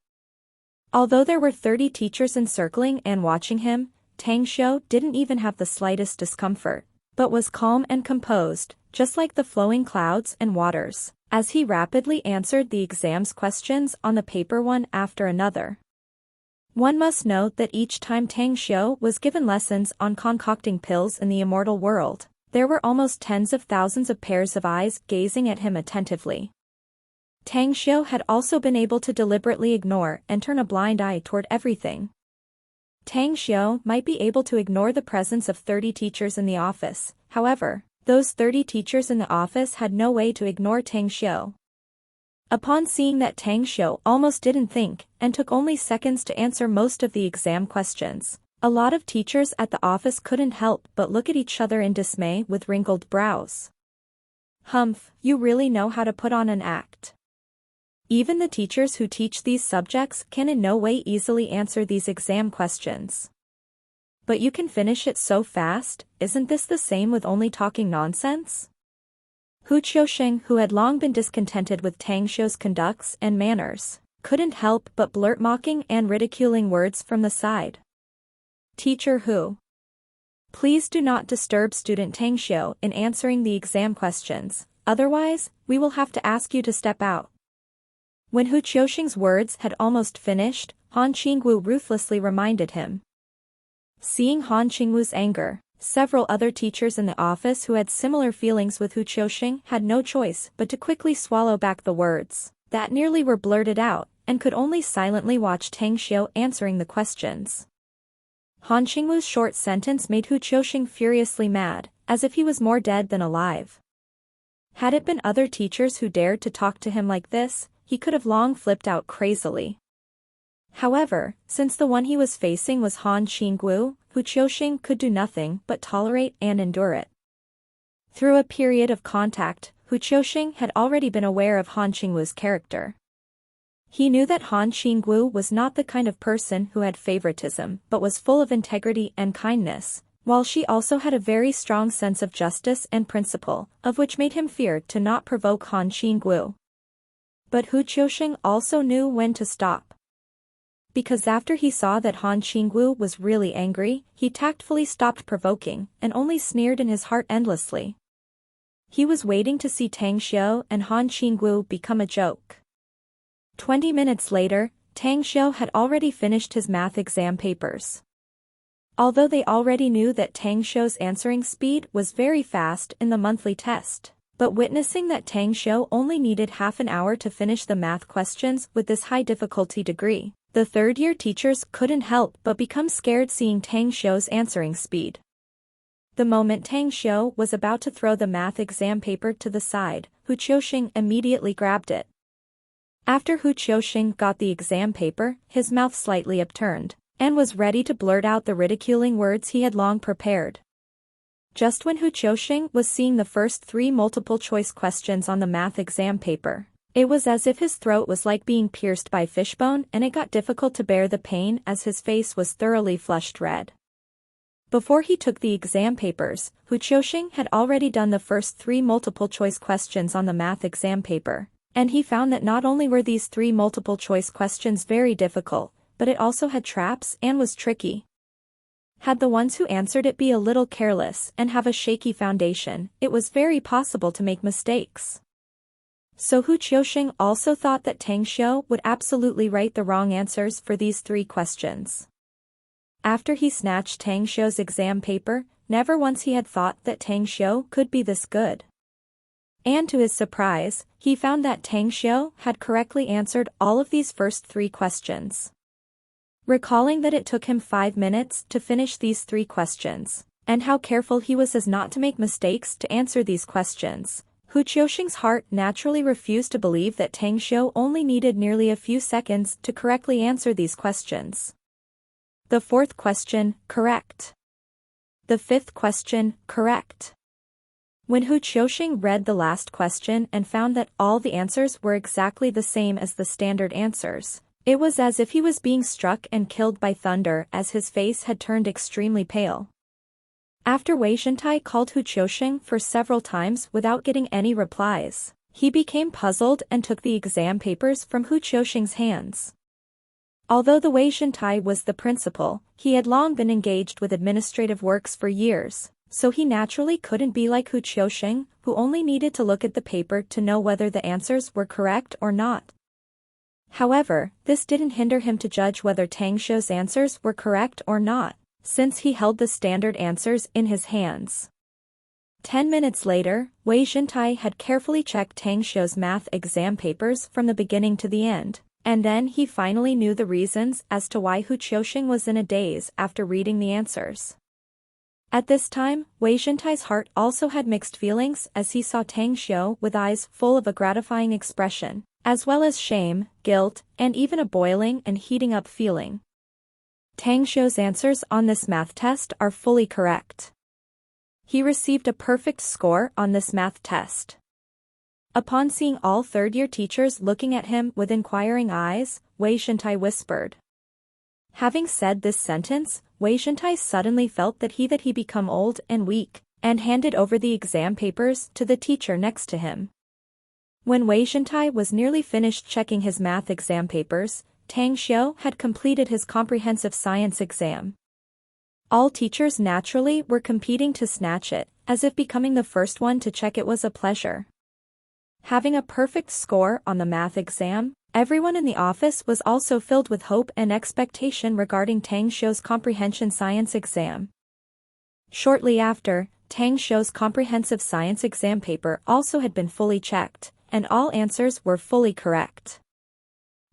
Although there were 30 teachers encircling and watching him, Tang Xiu didn't even have the slightest discomfort, but was calm and composed, just like the flowing clouds and waters, as he rapidly answered the exam's questions on the paper one after another. One must note that each time Tang Xiu was given lessons on concocting pills in the immortal world, there were almost tens of thousands of pairs of eyes gazing at him attentively. Tang Xiu had also been able to deliberately ignore and turn a blind eye toward everything. Tang Xiu might be able to ignore the presence of 30 teachers in the office, however, those 30 teachers in the office had no way to ignore Tang Xiu. Upon seeing that Tang Xiu almost didn't think, and took only seconds to answer most of the exam questions, a lot of teachers at the office couldn't help but look at each other in dismay with wrinkled brows. "Humph, you really know how to put on an act. Even the teachers who teach these subjects can in no way easily answer these exam questions. But you can finish it so fast, isn't this the same with only talking nonsense?" Hu Qiuxing, who had long been discontented with Tang Xiu's conducts and manners, couldn't help but blurt mocking and ridiculing words from the side. "Teacher Hu, please do not disturb student Tang Xiu in answering the exam questions, otherwise, we will have to ask you to step out." When Hu Qiuxing's words had almost finished, Han Qingwu ruthlessly reminded him. Seeing Han Qingwu's anger, Several other teachers in the office who had similar feelings with Hu Qiuxing had no choice but to quickly swallow back the words that nearly were blurted out, and could only silently watch Tang Xiu answering the questions. Han Qingwu's short sentence made Hu Qiuxing furiously mad, as if he was more dead than alive. Had it been other teachers who dared to talk to him like this, he could have long flipped out crazily. However, since the one he was facing was Han Qingwu, Hu Qiuxing could do nothing but tolerate and endure it. Through a period of contact, Hu Qiuxing had already been aware of Han Qingwu's character. He knew that Han Qingwu was not the kind of person who had favoritism but was full of integrity and kindness, while she also had a very strong sense of justice and principle, of which made him fear to not provoke Han Qingwu. But Hu Qiuxing also knew when to stop. Because after he saw that Han Qingwu was really angry, he tactfully stopped provoking, and only sneered in his heart endlessly. He was waiting to see Tang Xiu and Han Qingwu become a joke. 20 minutes later, Tang Xiu had already finished his math exam papers. Although they already knew that Tang Xiu's answering speed was very fast in the monthly test, but witnessing that Tang Xiu only needed half an hour to finish the math questions with this high difficulty degree, the third-year teachers couldn't help but become scared seeing Tang Xiu's answering speed. The moment Tang Xiu was about to throw the math exam paper to the side, Hu Qiuxing immediately grabbed it. After Hu Qiuxing got the exam paper, his mouth slightly upturned, and was ready to blurt out the ridiculing words he had long prepared. Just when Hu Qiuxing was seeing the first 3 multiple-choice questions on the math exam paper, it was as if his throat was like being pierced by fishbone, and it got difficult to bear the pain as his face was thoroughly flushed red. Before he took the exam papers, Hu Qiuxing had already done the first 3 multiple-choice questions on the math exam paper, and he found that not only were these 3 multiple-choice questions very difficult, but it also had traps and was tricky. Had the ones who answered it be a little careless and have a shaky foundation, it was very possible to make mistakes. So Hu Qiuxing also thought that Tang Xiu would absolutely write the wrong answers for these 3 questions. After he snatched Tang Xiu's exam paper, never once he had thought that Tang Xiu could be this good. And to his surprise, he found that Tang Xiu had correctly answered all of these first 3 questions. Recalling that it took him 5 minutes to finish these 3 questions, and how careful he was as not to make mistakes to answer these questions, Hu Qiuxing's heart naturally refused to believe that Tang Xiu only needed nearly a few seconds to correctly answer these questions. The 4th question, correct. The 5th question, correct. When Hu Qiuxing read the last question and found that all the answers were exactly the same as the standard answers, it was as if he was being struck and killed by thunder, as his face had turned extremely pale. After Wei Xintai called Hu Qiuxing for several times without getting any replies, he became puzzled and took the exam papers from Hu Qiuxing's hands. Although the Wei Xintai was the principal, he had long been engaged with administrative works for years, so he naturally couldn't be like Hu Qiuxing, who only needed to look at the paper to know whether the answers were correct or not. However, this didn't hinder him to judge whether Tang Xiu's answers were correct or not, since he held the standard answers in his hands. 10 minutes later, Wei Xintai had carefully checked Tang Xiu's math exam papers from the beginning to the end, and then he finally knew the reasons as to why Hu Qiuxing was in a daze after reading the answers. At this time, Wei Xintai's heart also had mixed feelings as he saw Tang Xiu with eyes full of a gratifying expression, as well as shame, guilt, and even a boiling and heating up feeling. Tang Xiu's answers on this math test are fully correct. He received a perfect score on this math test. Upon seeing all third-year teachers looking at him with inquiring eyes, Wei Xintai whispered. Having said this sentence, Wei Xintai suddenly felt that he become old and weak, and handed over the exam papers to the teacher next to him. When Wei Xintai was nearly finished checking his math exam papers, Tang Xiu had completed his comprehensive science exam. All teachers naturally were competing to snatch it, as if becoming the first one to check it was a pleasure. Having a perfect score on the math exam, everyone in the office was also filled with hope and expectation regarding Tang Xiu's comprehension science exam. Shortly after, Tang Xiu's comprehensive science exam paper also had been fully checked, and all answers were fully correct.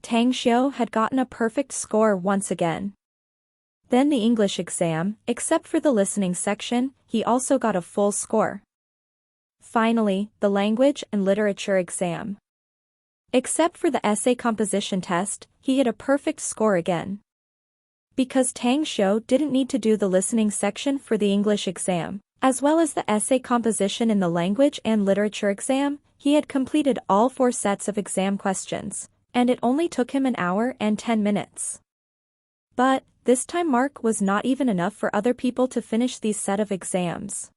Tang Xiu had gotten a perfect score once again. Then the English exam, except for the listening section, he also got a full score. Finally, the language and literature exam. Except for the essay composition test, he had a perfect score again. Because Tang Xiu didn't need to do the listening section for the English exam, as well as the essay composition in the language and literature exam, he had completed all 4 sets of exam questions, and it only took him an hour and 10 minutes. But, this time mark was not even enough for other people to finish these set of exams.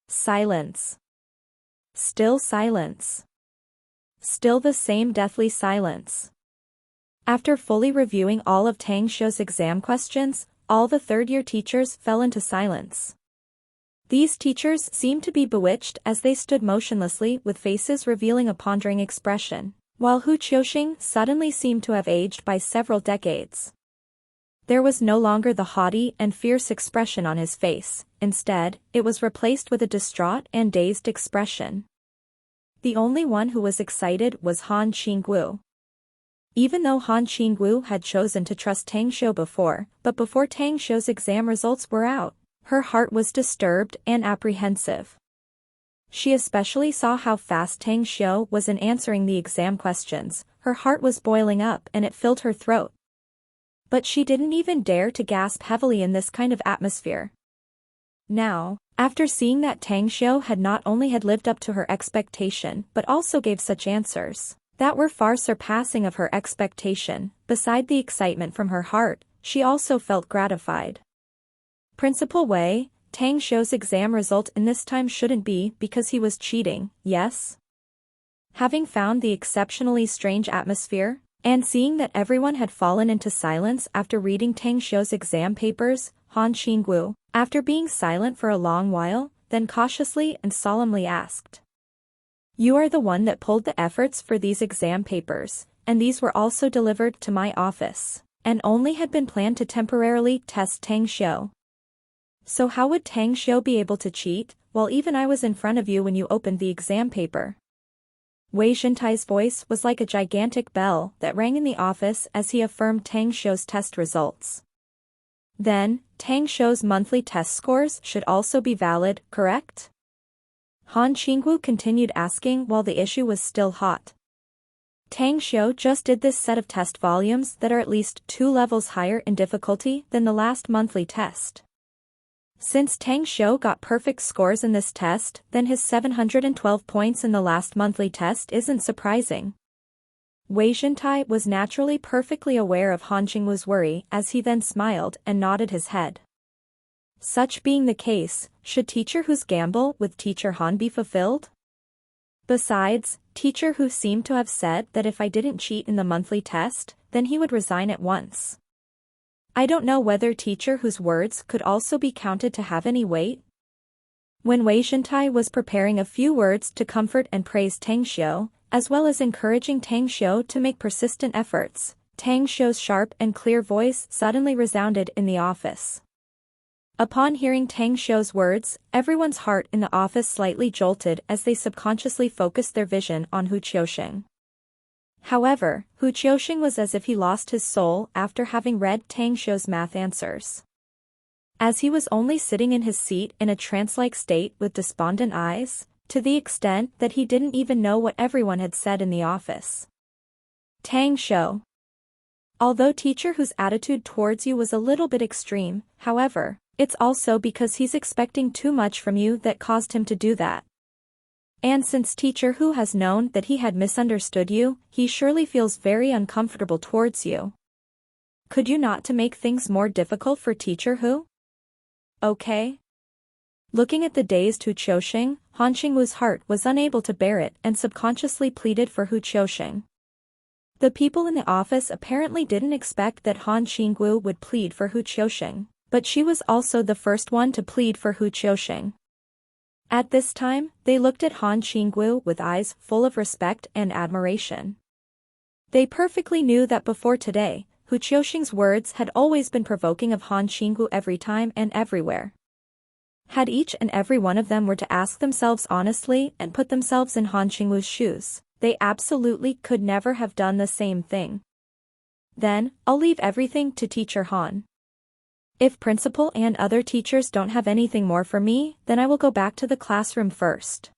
Silence. Still silence. Still the same deathly silence. After fully reviewing all of Tang Xiu's exam questions, all the third-year teachers fell into silence. These teachers seemed to be bewitched as they stood motionlessly with faces revealing a pondering expression, while Hu Qiuxing suddenly seemed to have aged by several decades. There was no longer the haughty and fierce expression on his face, instead, it was replaced with a distraught and dazed expression. The only one who was excited was Han Qingwu. Even though Han Qingwu had chosen to trust Tang Xiu before, but before Tang Xiu's exam results were out, her heart was disturbed and apprehensive. She especially saw how fast Tang Xiu was in answering the exam questions, her heart was boiling up and it filled her throat. But she didn't even dare to gasp heavily in this kind of atmosphere. Now, after seeing that Tang Xiu had not only had lived up to her expectation but also gave such answers that were far surpassing of her expectation, beside the excitement from her heart, she also felt gratified. Principal Wei, Tang Xiu's exam result in this time shouldn't be because he was cheating, yes? Having found the exceptionally strange atmosphere, and seeing that everyone had fallen into silence after reading Tang Xiu's exam papers, Han Qingwu, after being silent for a long while, then cautiously and solemnly asked. You are the one that pulled the efforts for these exam papers, and these were also delivered to my office, and only had been planned to temporarily test Tang Xiu. So how would Tang Xiu be able to cheat, while even I was in front of you when you opened the exam paper? Wei Xintai's voice was like a gigantic bell that rang in the office as he affirmed Tang Xiu's test results. Then, Tang Xiu's monthly test scores should also be valid, correct? Han Qingwu continued asking while the issue was still hot. Tang Xiu just did this set of test volumes that are at least 2 levels higher in difficulty than the last monthly test. Since Tang Xiu got perfect scores in this test, then his 712 points in the last monthly test isn't surprising. Wei Xintai was naturally perfectly aware of Han Qingwu's worry as he then smiled and nodded his head. Such being the case, should Teacher Hu's gamble with Teacher Han be fulfilled? Besides, Teacher Hu seemed to have said that if I didn't cheat in the monthly test, then he would resign at once. I don't know whether Teacher Hu's words could also be counted to have any weight. When Wei Xintai was preparing a few words to comfort and praise Tang Xiu, as well as encouraging Tang Xiu to make persistent efforts, Tang Xiu's sharp and clear voice suddenly resounded in the office. Upon hearing Tang Xiu's words, everyone's heart in the office slightly jolted as they subconsciously focused their vision on Hu Qiuxing. However, Hu Qiuxing was as if he lost his soul after having read Tang Xiu's math answers. As he was only sitting in his seat in a trance-like state with despondent eyes, to the extent that he didn't even know what everyone had said in the office. Tang Xiu. Although Teacher Hu's attitude towards you was a little bit extreme, however, it's also because he's expecting too much from you that caused him to do that. And since Teacher Hu has known that he had misunderstood you, he surely feels very uncomfortable towards you. Could you not to make things more difficult for Teacher Hu? Okay. Looking at the dazed Hu Qiuxing, Han Qingwu's heart was unable to bear it and subconsciously pleaded for Hu Qiuxing. The people in the office apparently didn't expect that Han Qingwu would plead for Hu Qiuxing, but she was also the first one to plead for Hu Qiuxing. At this time, they looked at Han Qingwu with eyes full of respect and admiration. They perfectly knew that before today, Hu Qiuxing's words had always been provoking of Han Qingwu every time and everywhere. Had each and every one of them were to ask themselves honestly and put themselves in Han Qingwu's shoes, they absolutely could never have done the same thing. Then, I'll leave everything to Teacher Han. If principal and other teachers don't have anything more for me, then I will go back to the classroom first.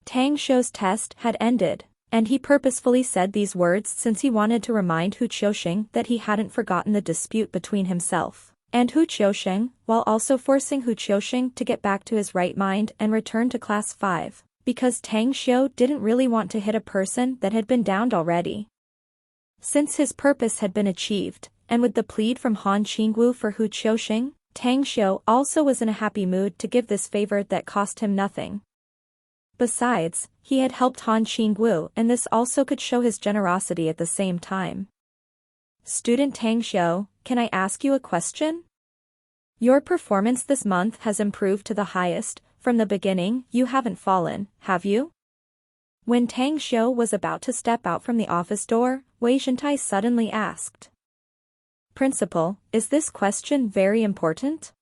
Tang Xiu's test had ended, and he purposefully said these words since he wanted to remind Hu Qiusheng that he hadn't forgotten the dispute between himself and Hu Qiusheng, while also forcing Hu Qiusheng to get back to his right mind and return to class 5, because Tang Xiu didn't really want to hit a person that had been downed already. Since his purpose had been achieved, and with the plead from Han Qingwu for Hu Qiusheng, Tang Xiu also was in a happy mood to give this favor that cost him nothing. Besides, he had helped Han Qingwu, and this also could show his generosity at the same time. Student Tang Xiu, can I ask you a question? Your performance this month has improved to the highest. From the beginning, you haven't fallen, have you? When Tang Xiu was about to step out from the office door, Wei Zhentai suddenly asked. Principal, is this question very important?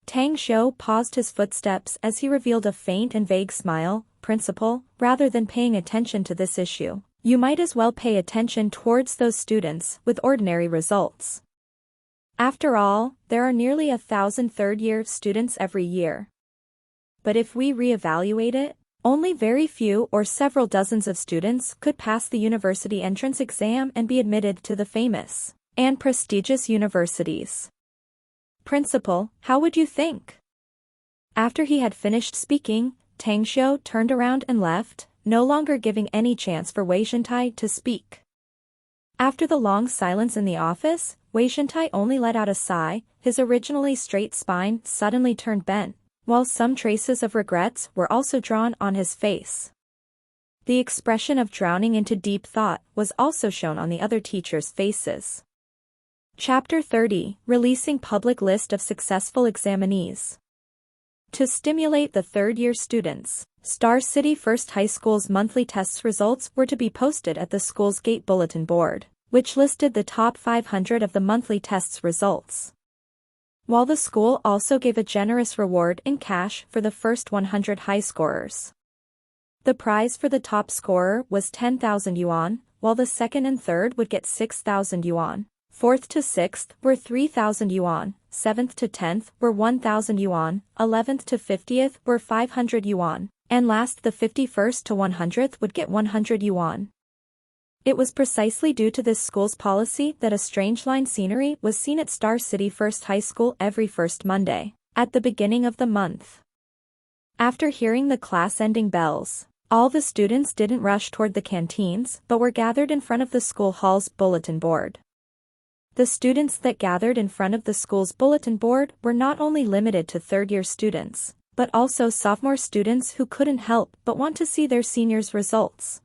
Tang Xiu paused his footsteps as he revealed a faint and vague smile. Principal, rather than paying attention to this issue, you might as well pay attention towards those students with ordinary results. After all, there are nearly 1,000 third-year students every year. But if we re-evaluate it, only very few or several dozens of students could pass the university entrance exam and be admitted to the famous and prestigious universities. Principal, how would you think? After he had finished speaking, Tang Xiu turned around and left, no longer giving any chance for Wei Zhentai to speak. After the long silence in the office, Wei Zhentai only let out a sigh. His originally straight spine suddenly turned bent, while some traces of regrets were also drawn on his face. The expression of drowning into deep thought was also shown on the other teachers' faces. Chapter 30, Releasing Public List of Successful Examinees. To stimulate the third-year students, Star City First High School's monthly tests results were to be posted at the school's gate bulletin board, which listed the top 500 of the monthly tests results. While the school also gave a generous reward in cash for the first 100 high scorers. The prize for the top scorer was 10,000 yuan, while the second and third would get 6,000 yuan. 4th to 6th were 3,000 yuan, 7th to 10th were 1,000 yuan, 11th to 50th were 500 yuan, and last the 51st to 100th would get 100 yuan. It was precisely due to this school's policy that a strange line scenery was seen at Star City First High School every first Monday, at the beginning of the month. After hearing the class-ending bells, all the students didn't rush toward the canteens but were gathered in front of the school hall's bulletin board. The students that gathered in front of the school's bulletin board were not only limited to third-year students, but also sophomore students who couldn't help but want to see their seniors' results.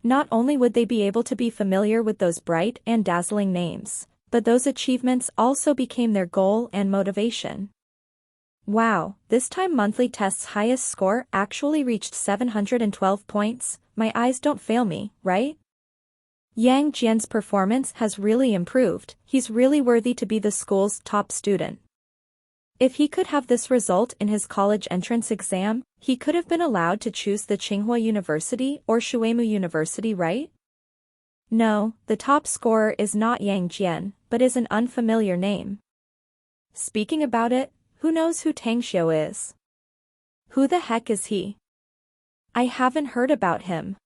Not only would they be able to be familiar with those bright and dazzling names, but those achievements also became their goal and motivation. Wow, this time monthly test's highest score actually reached 712 points, my eyes don't fail me, right? Yang Jian's performance has really improved, he's really worthy to be the school's top student. If he could have this result in his college entrance exam, he could have been allowed to choose the Tsinghua University or Shuimu University, right? No, the top scorer is not Yang Jian, but is an unfamiliar name. Speaking about it, who knows who Tang Xiu is? Who the heck is he? I haven't heard about him.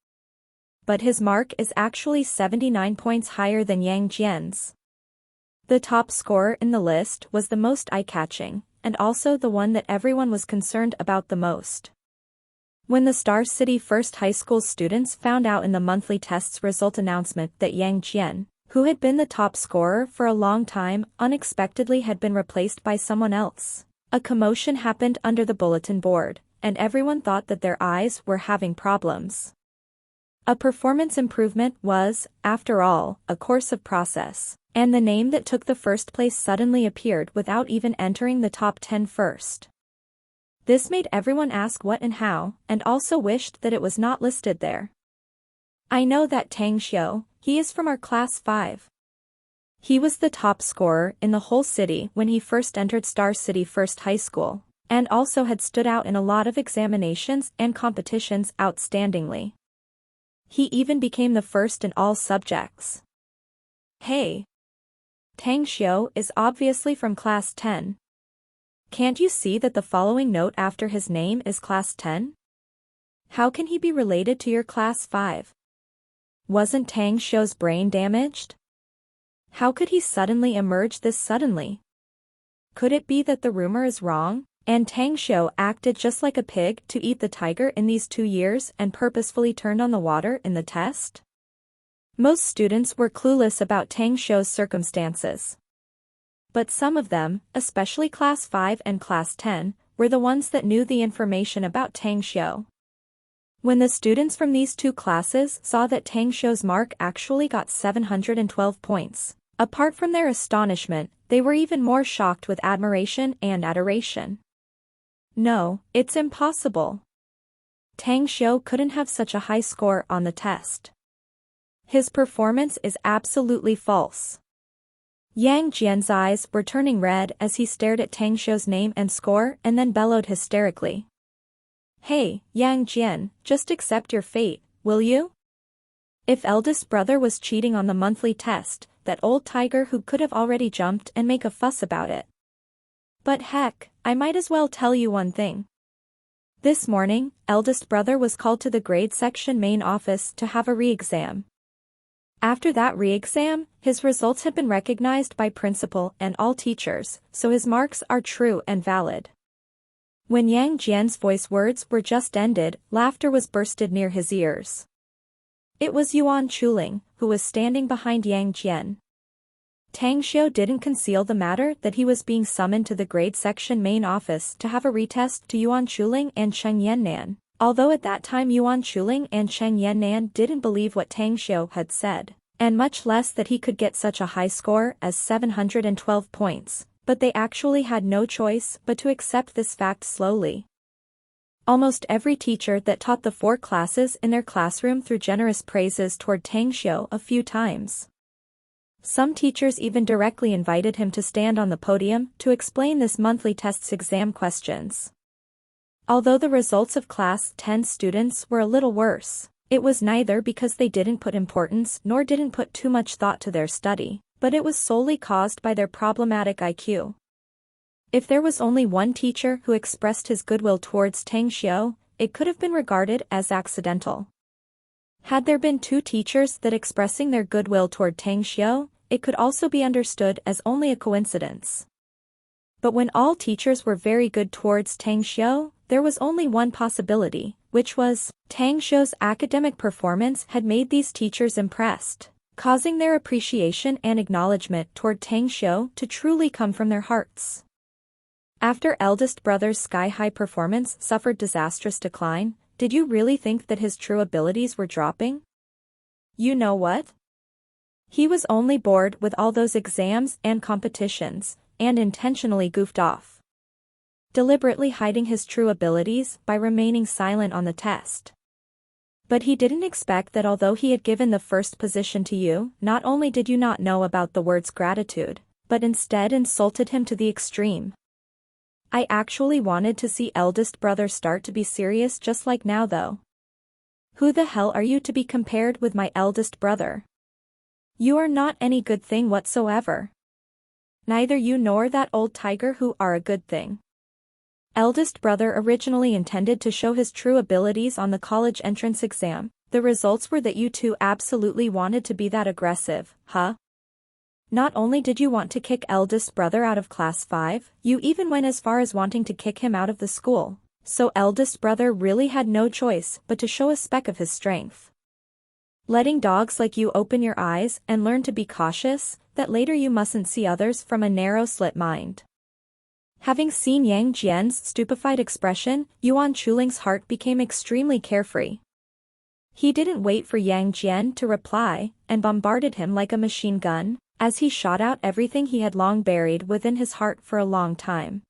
But his mark is actually 79 points higher than Yang Jian's. The top scorer in the list was the most eye-catching, and also the one that everyone was concerned about the most. When the Star City First High School students found out in the monthly tests result announcement that Yang Jian, who had been the top scorer for a long time, unexpectedly had been replaced by someone else, a commotion happened under the bulletin board, and everyone thought that their eyes were having problems. A performance improvement was, after all, a course of process, and the name that took the first place suddenly appeared without even entering the top 10 first. This made everyone ask what and how, and also wished that it was not listed there. I know that Tang Xiu, he is from our class 5. He was the top scorer in the whole city when he first entered Star City First High School. and also had stood out in a lot of examinations and competitions outstandingly. He even became the first in all subjects. Hey! Tang Xiu is obviously from class 10. Can't you see that the following note after his name is class 10? How can he be related to your class 5? Wasn't Tang Xiu's brain damaged? How could he suddenly emerge this suddenly? Could it be that the rumor is wrong, and Tang Xiu acted just like a pig to eat the tiger in these 2 years and purposefully turned on the water in the test? Most students were clueless about Tang Xiu's circumstances. But some of them, especially class 5 and class 10, were the ones that knew the information about Tang Xiu. When the students from these 2 classes saw that Tang Xiu's mark actually got 712 points, apart from their astonishment, they were even more shocked with admiration and adoration. No, it's impossible. Tang Xiu couldn't have such a high score on the test. His performance is absolutely false. Yang Jian's eyes were turning red as he stared at Tang Xiu's name and score and then bellowed hysterically. Hey, Yang Jian, just accept your fate, will you? If eldest brother was cheating on the monthly test, that old tiger who could have already jumped and make a fuss about it. But heck, I might as well tell you one thing. This morning, eldest brother was called to the grade section main office to have a re-exam. After that re-exam, his results had been recognized by principal and all teachers, so his marks are true and valid. When Yang Jian's voice words were just ended, laughter was bursted near his ears. It was Yuan Chuling, who was standing behind Yang Jian. Tang Xiu didn't conceal the matter that he was being summoned to the grade section main office to have a retest to Yuan Chuling and Cheng Yannan, although at that time Yuan Chuling and Cheng Yannan didn't believe what Tang Xiu had said, and much less that he could get such a high score as 712 points, but they actually had no choice but to accept this fact slowly. Almost every teacher that taught the 4 classes in their classroom threw generous praises toward Tang Xiu a few times. Some teachers even directly invited him to stand on the podium to explain this monthly test's exam questions. Although the results of class 10 students were a little worse, it was neither because they didn't put importance nor didn't put too much thought to their study, but it was solely caused by their problematic IQ. If there was only one teacher who expressed his goodwill towards Tang Xiu, it could have been regarded as accidental. Had there been 2 teachers that expressing their goodwill toward Tang Xiu, it could also be understood as only a coincidence. But when all teachers were very good towards Tang Xiu, there was only one possibility, which was, Tang Xiu's academic performance had made these teachers impressed, causing their appreciation and acknowledgement toward Tang Xiu to truly come from their hearts. After eldest brother's sky-high performance suffered disastrous decline, did you really think that his true abilities were dropping? You know what? He was only bored with all those exams and competitions, and intentionally goofed off, deliberately hiding his true abilities by remaining silent on the test. But he didn't expect that although he had given the first position to you, not only did you not know about the words gratitude, but instead insulted him to the extreme. I actually wanted to see eldest brother start to be serious just like now though. Who the hell are you to be compared with my eldest brother? You are not any good thing whatsoever. Neither you nor that old tiger who are a good thing. Eldest brother originally intended to show his true abilities on the college entrance exam. The results were that you two absolutely wanted to be that aggressive, huh? Not only did you want to kick eldest brother out of class 5, you even went as far as wanting to kick him out of the school. So eldest brother really had no choice but to show a speck of his strength. Letting dogs like you open your eyes and learn to be cautious, that later you mustn't see others from a narrow slit mind. Having seen Yang Jian's stupefied expression, Yuan Chuling's heart became extremely carefree. He didn't wait for Yang Jian to reply, and bombarded him like a machine gun, as he shot out everything he had long buried within his heart for a long time.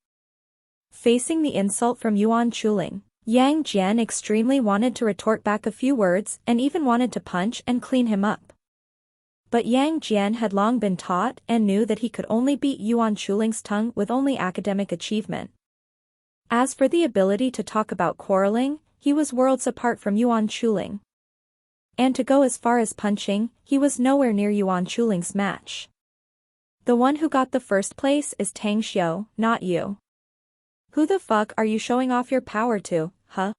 Facing the insult from Yuan Chuling, Yang Jian extremely wanted to retort back a few words and even wanted to punch and clean him up. But Yang Jian had long been taught and knew that he could only beat Yuan Chuling's tongue with only academic achievement. As for the ability to talk about quarreling, he was worlds apart from Yuan Chuling. And to go as far as punching, he was nowhere near Yuan Chuling's match. The one who got the first place is Tang Xiu, not you. Who the fuck are you showing off your power to, huh?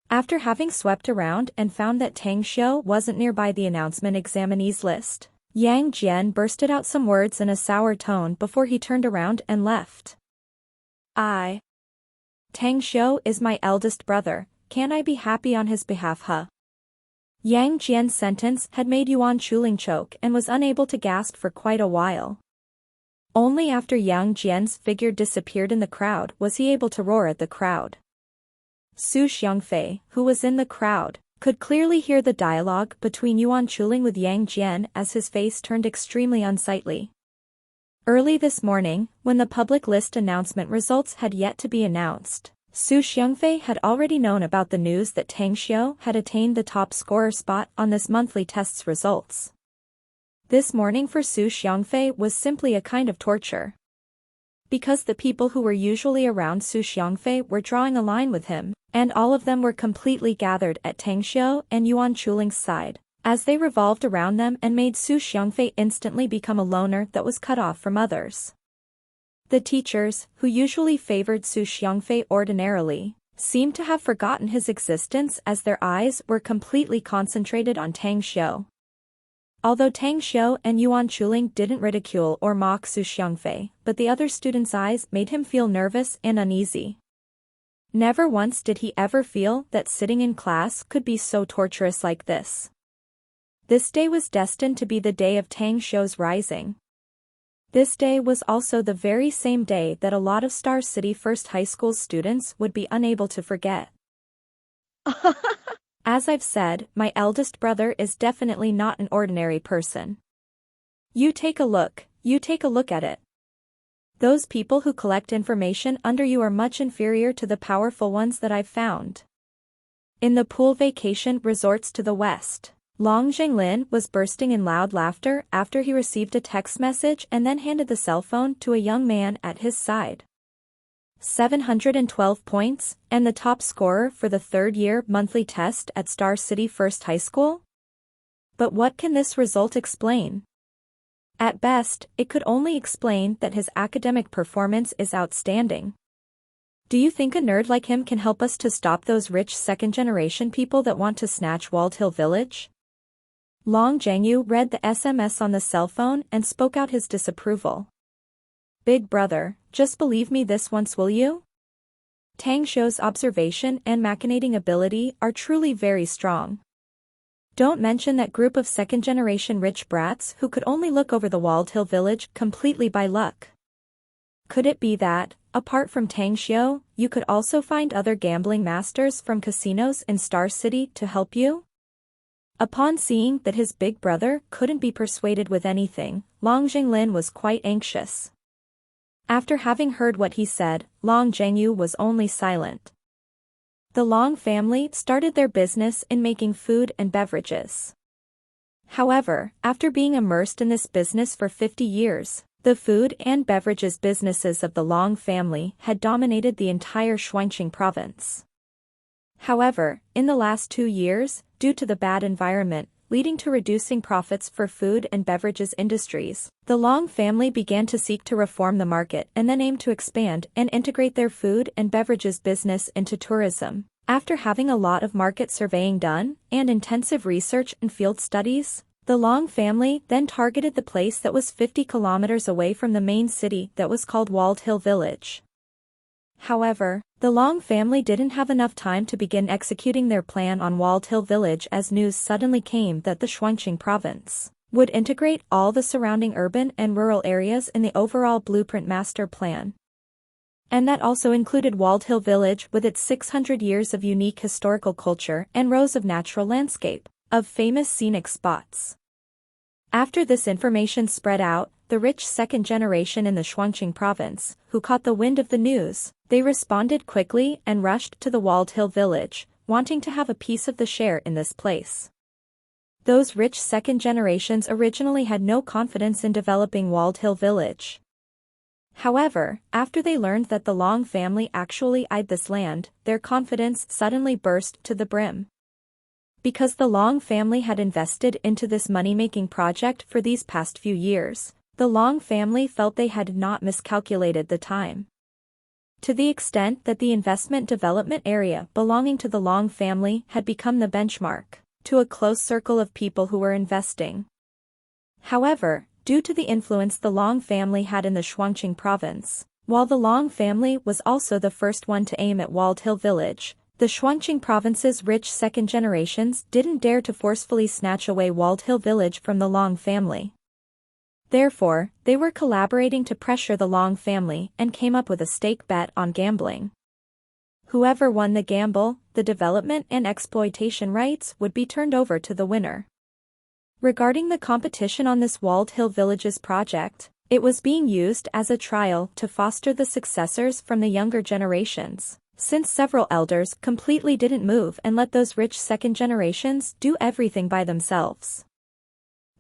After having swept around and found that Tang Xiu wasn't nearby the announcement examinees list, Yang Jian bursted out some words in a sour tone before he turned around and left. Tang Xiu is my eldest brother, can't I be happy on his behalf, huh? Yang Jian's sentence had made Yuan Chuling choke and was unable to gasp for quite a while. Only after Yang Jian's figure disappeared in the crowd was he able to roar at the crowd. Su Xiangfei, who was in the crowd, could clearly hear the dialogue between Yuan Chuling with Yang Jian as his face turned extremely unsightly. Early this morning, when the public list announcement results had yet to be announced, Su Xiangfei had already known about the news that Tang Xiu had attained the top scorer spot on this monthly test's results. This morning for Su Xiangfei was simply a kind of torture. Because the people who were usually around Su Xiangfei were drawing a line with him, and all of them were completely gathered at Tang Xiu and Yuan Chuling's side, as they revolved around them and made Su Xiangfei instantly become a loner that was cut off from others. The teachers, who usually favored Su Xiangfei ordinarily, seemed to have forgotten his existence as their eyes were completely concentrated on Tang Xiu. Although Tang Xiu and Yuan Chuling didn't ridicule or mock Su Xiangfei, but the other students' eyes made him feel nervous and uneasy. Never once did he ever feel that sitting in class could be so torturous like this. This day was destined to be the day of Tang Xiu's rising. This day was also the very same day that a lot of Star City First High School students would be unable to forget. As I've said, my eldest brother is definitely not an ordinary person. You take a look at it. Those people who collect information under you are much inferior to the powerful ones that I've found. In the pool vacation resorts to the west, Long Jinglin was bursting in loud laughter after he received a text message and then handed the cell phone to a young man at his side. 712 points, and the top scorer for the third-year monthly test at Star City First High School? But what can this result explain? At best, it could only explain that his academic performance is outstanding. Do you think a nerd like him can help us to stop those rich second-generation people that want to snatch Walled Hill Village? Long Zhengyu read the SMS on the cell phone and spoke out his disapproval. Big brother, just believe me this once, will you? Tang Xiu's observation and machinating ability are truly very strong. Don't mention that group of second-generation rich brats who could only look over the Walled Hill Village completely by luck. Could it be that, apart from Tang Xiu, you could also find other gambling masters from casinos in Star City to help you? Upon seeing that his big brother couldn't be persuaded with anything, Long Jinglin was quite anxious. After having heard what he said, Long Zhengyu was only silent. The Long family started their business in making food and beverages. However, after being immersed in this business for 50 years, the food and beverages businesses of the Long family had dominated the entire Shuangqing province. However, in the last 2 years, due to the bad environment, leading to reducing profits for food and beverages industries, the Long family began to seek to reform the market and then aim to expand and integrate their food and beverages business into tourism. After having a lot of market surveying done, and intensive research and field studies, the Long family then targeted the place that was 50 kilometers away from the main city that was called Walled Hill Village. However, the Long family didn't have enough time to begin executing their plan on Walled Hill Village as news suddenly came that the Shuangqing province would integrate all the surrounding urban and rural areas in the overall blueprint master plan. And that also included Walled Hill Village with its 600 years of unique historical culture and rows of natural landscape, of famous scenic spots. After this information spread out, the rich second generation in the Shuangqing province, who caught the wind of the news, they responded quickly and rushed to the Walled Hill Village, wanting to have a piece of the share in this place. Those rich second generations originally had no confidence in developing Walled Hill Village. However, after they learned that the Long family actually eyed this land, their confidence suddenly burst to the brim. Because the Long family had invested into this money-making project for these past few years, the Long family felt they had not miscalculated the time. To the extent that the investment development area belonging to the Long family had become the benchmark to a close circle of people who were investing. However, due to the influence the Long family had in the Shuangqing province, while the Long family was also the first one to aim at Walled Hill Village, the Shuangqing province's rich second generations didn't dare to forcefully snatch away Walled Hill Village from the Long family. Therefore, they were collaborating to pressure the Long family and came up with a stake bet on gambling. Whoever won the gamble, the development and exploitation rights would be turned over to the winner. Regarding the competition on this Walled Hill Village's project, it was being used as a trial to foster the successors from the younger generations, since several elders completely didn't move and let those rich second generations do everything by themselves.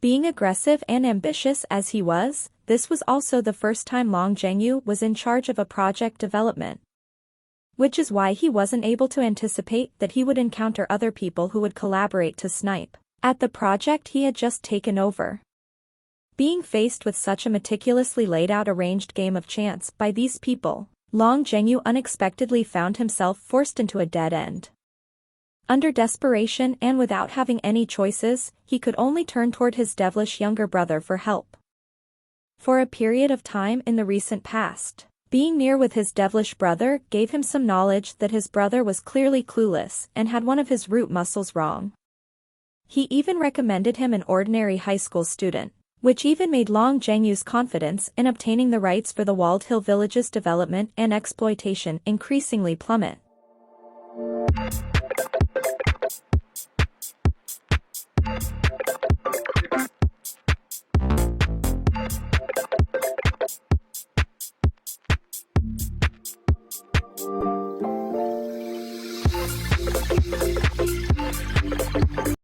Being aggressive and ambitious as he was, this was also the first time Long Zhengyu was in charge of a project development. Which is why he wasn't able to anticipate that he would encounter other people who would collaborate to snipe at the project he had just taken over. Being faced with such a meticulously laid out arranged game of chance by these people, Long Zhengyu unexpectedly found himself forced into a dead end. Under desperation and without having any choices, he could only turn toward his devilish younger brother for help. For a period of time in the recent past, being near with his devilish brother gave him some knowledge that his brother was clearly clueless and had one of his root muscles wrong. He even recommended him an ordinary high school student, which even made Long Zhengyu's confidence in obtaining the rights for the Walled Hill Village's development and exploitation increasingly plummet.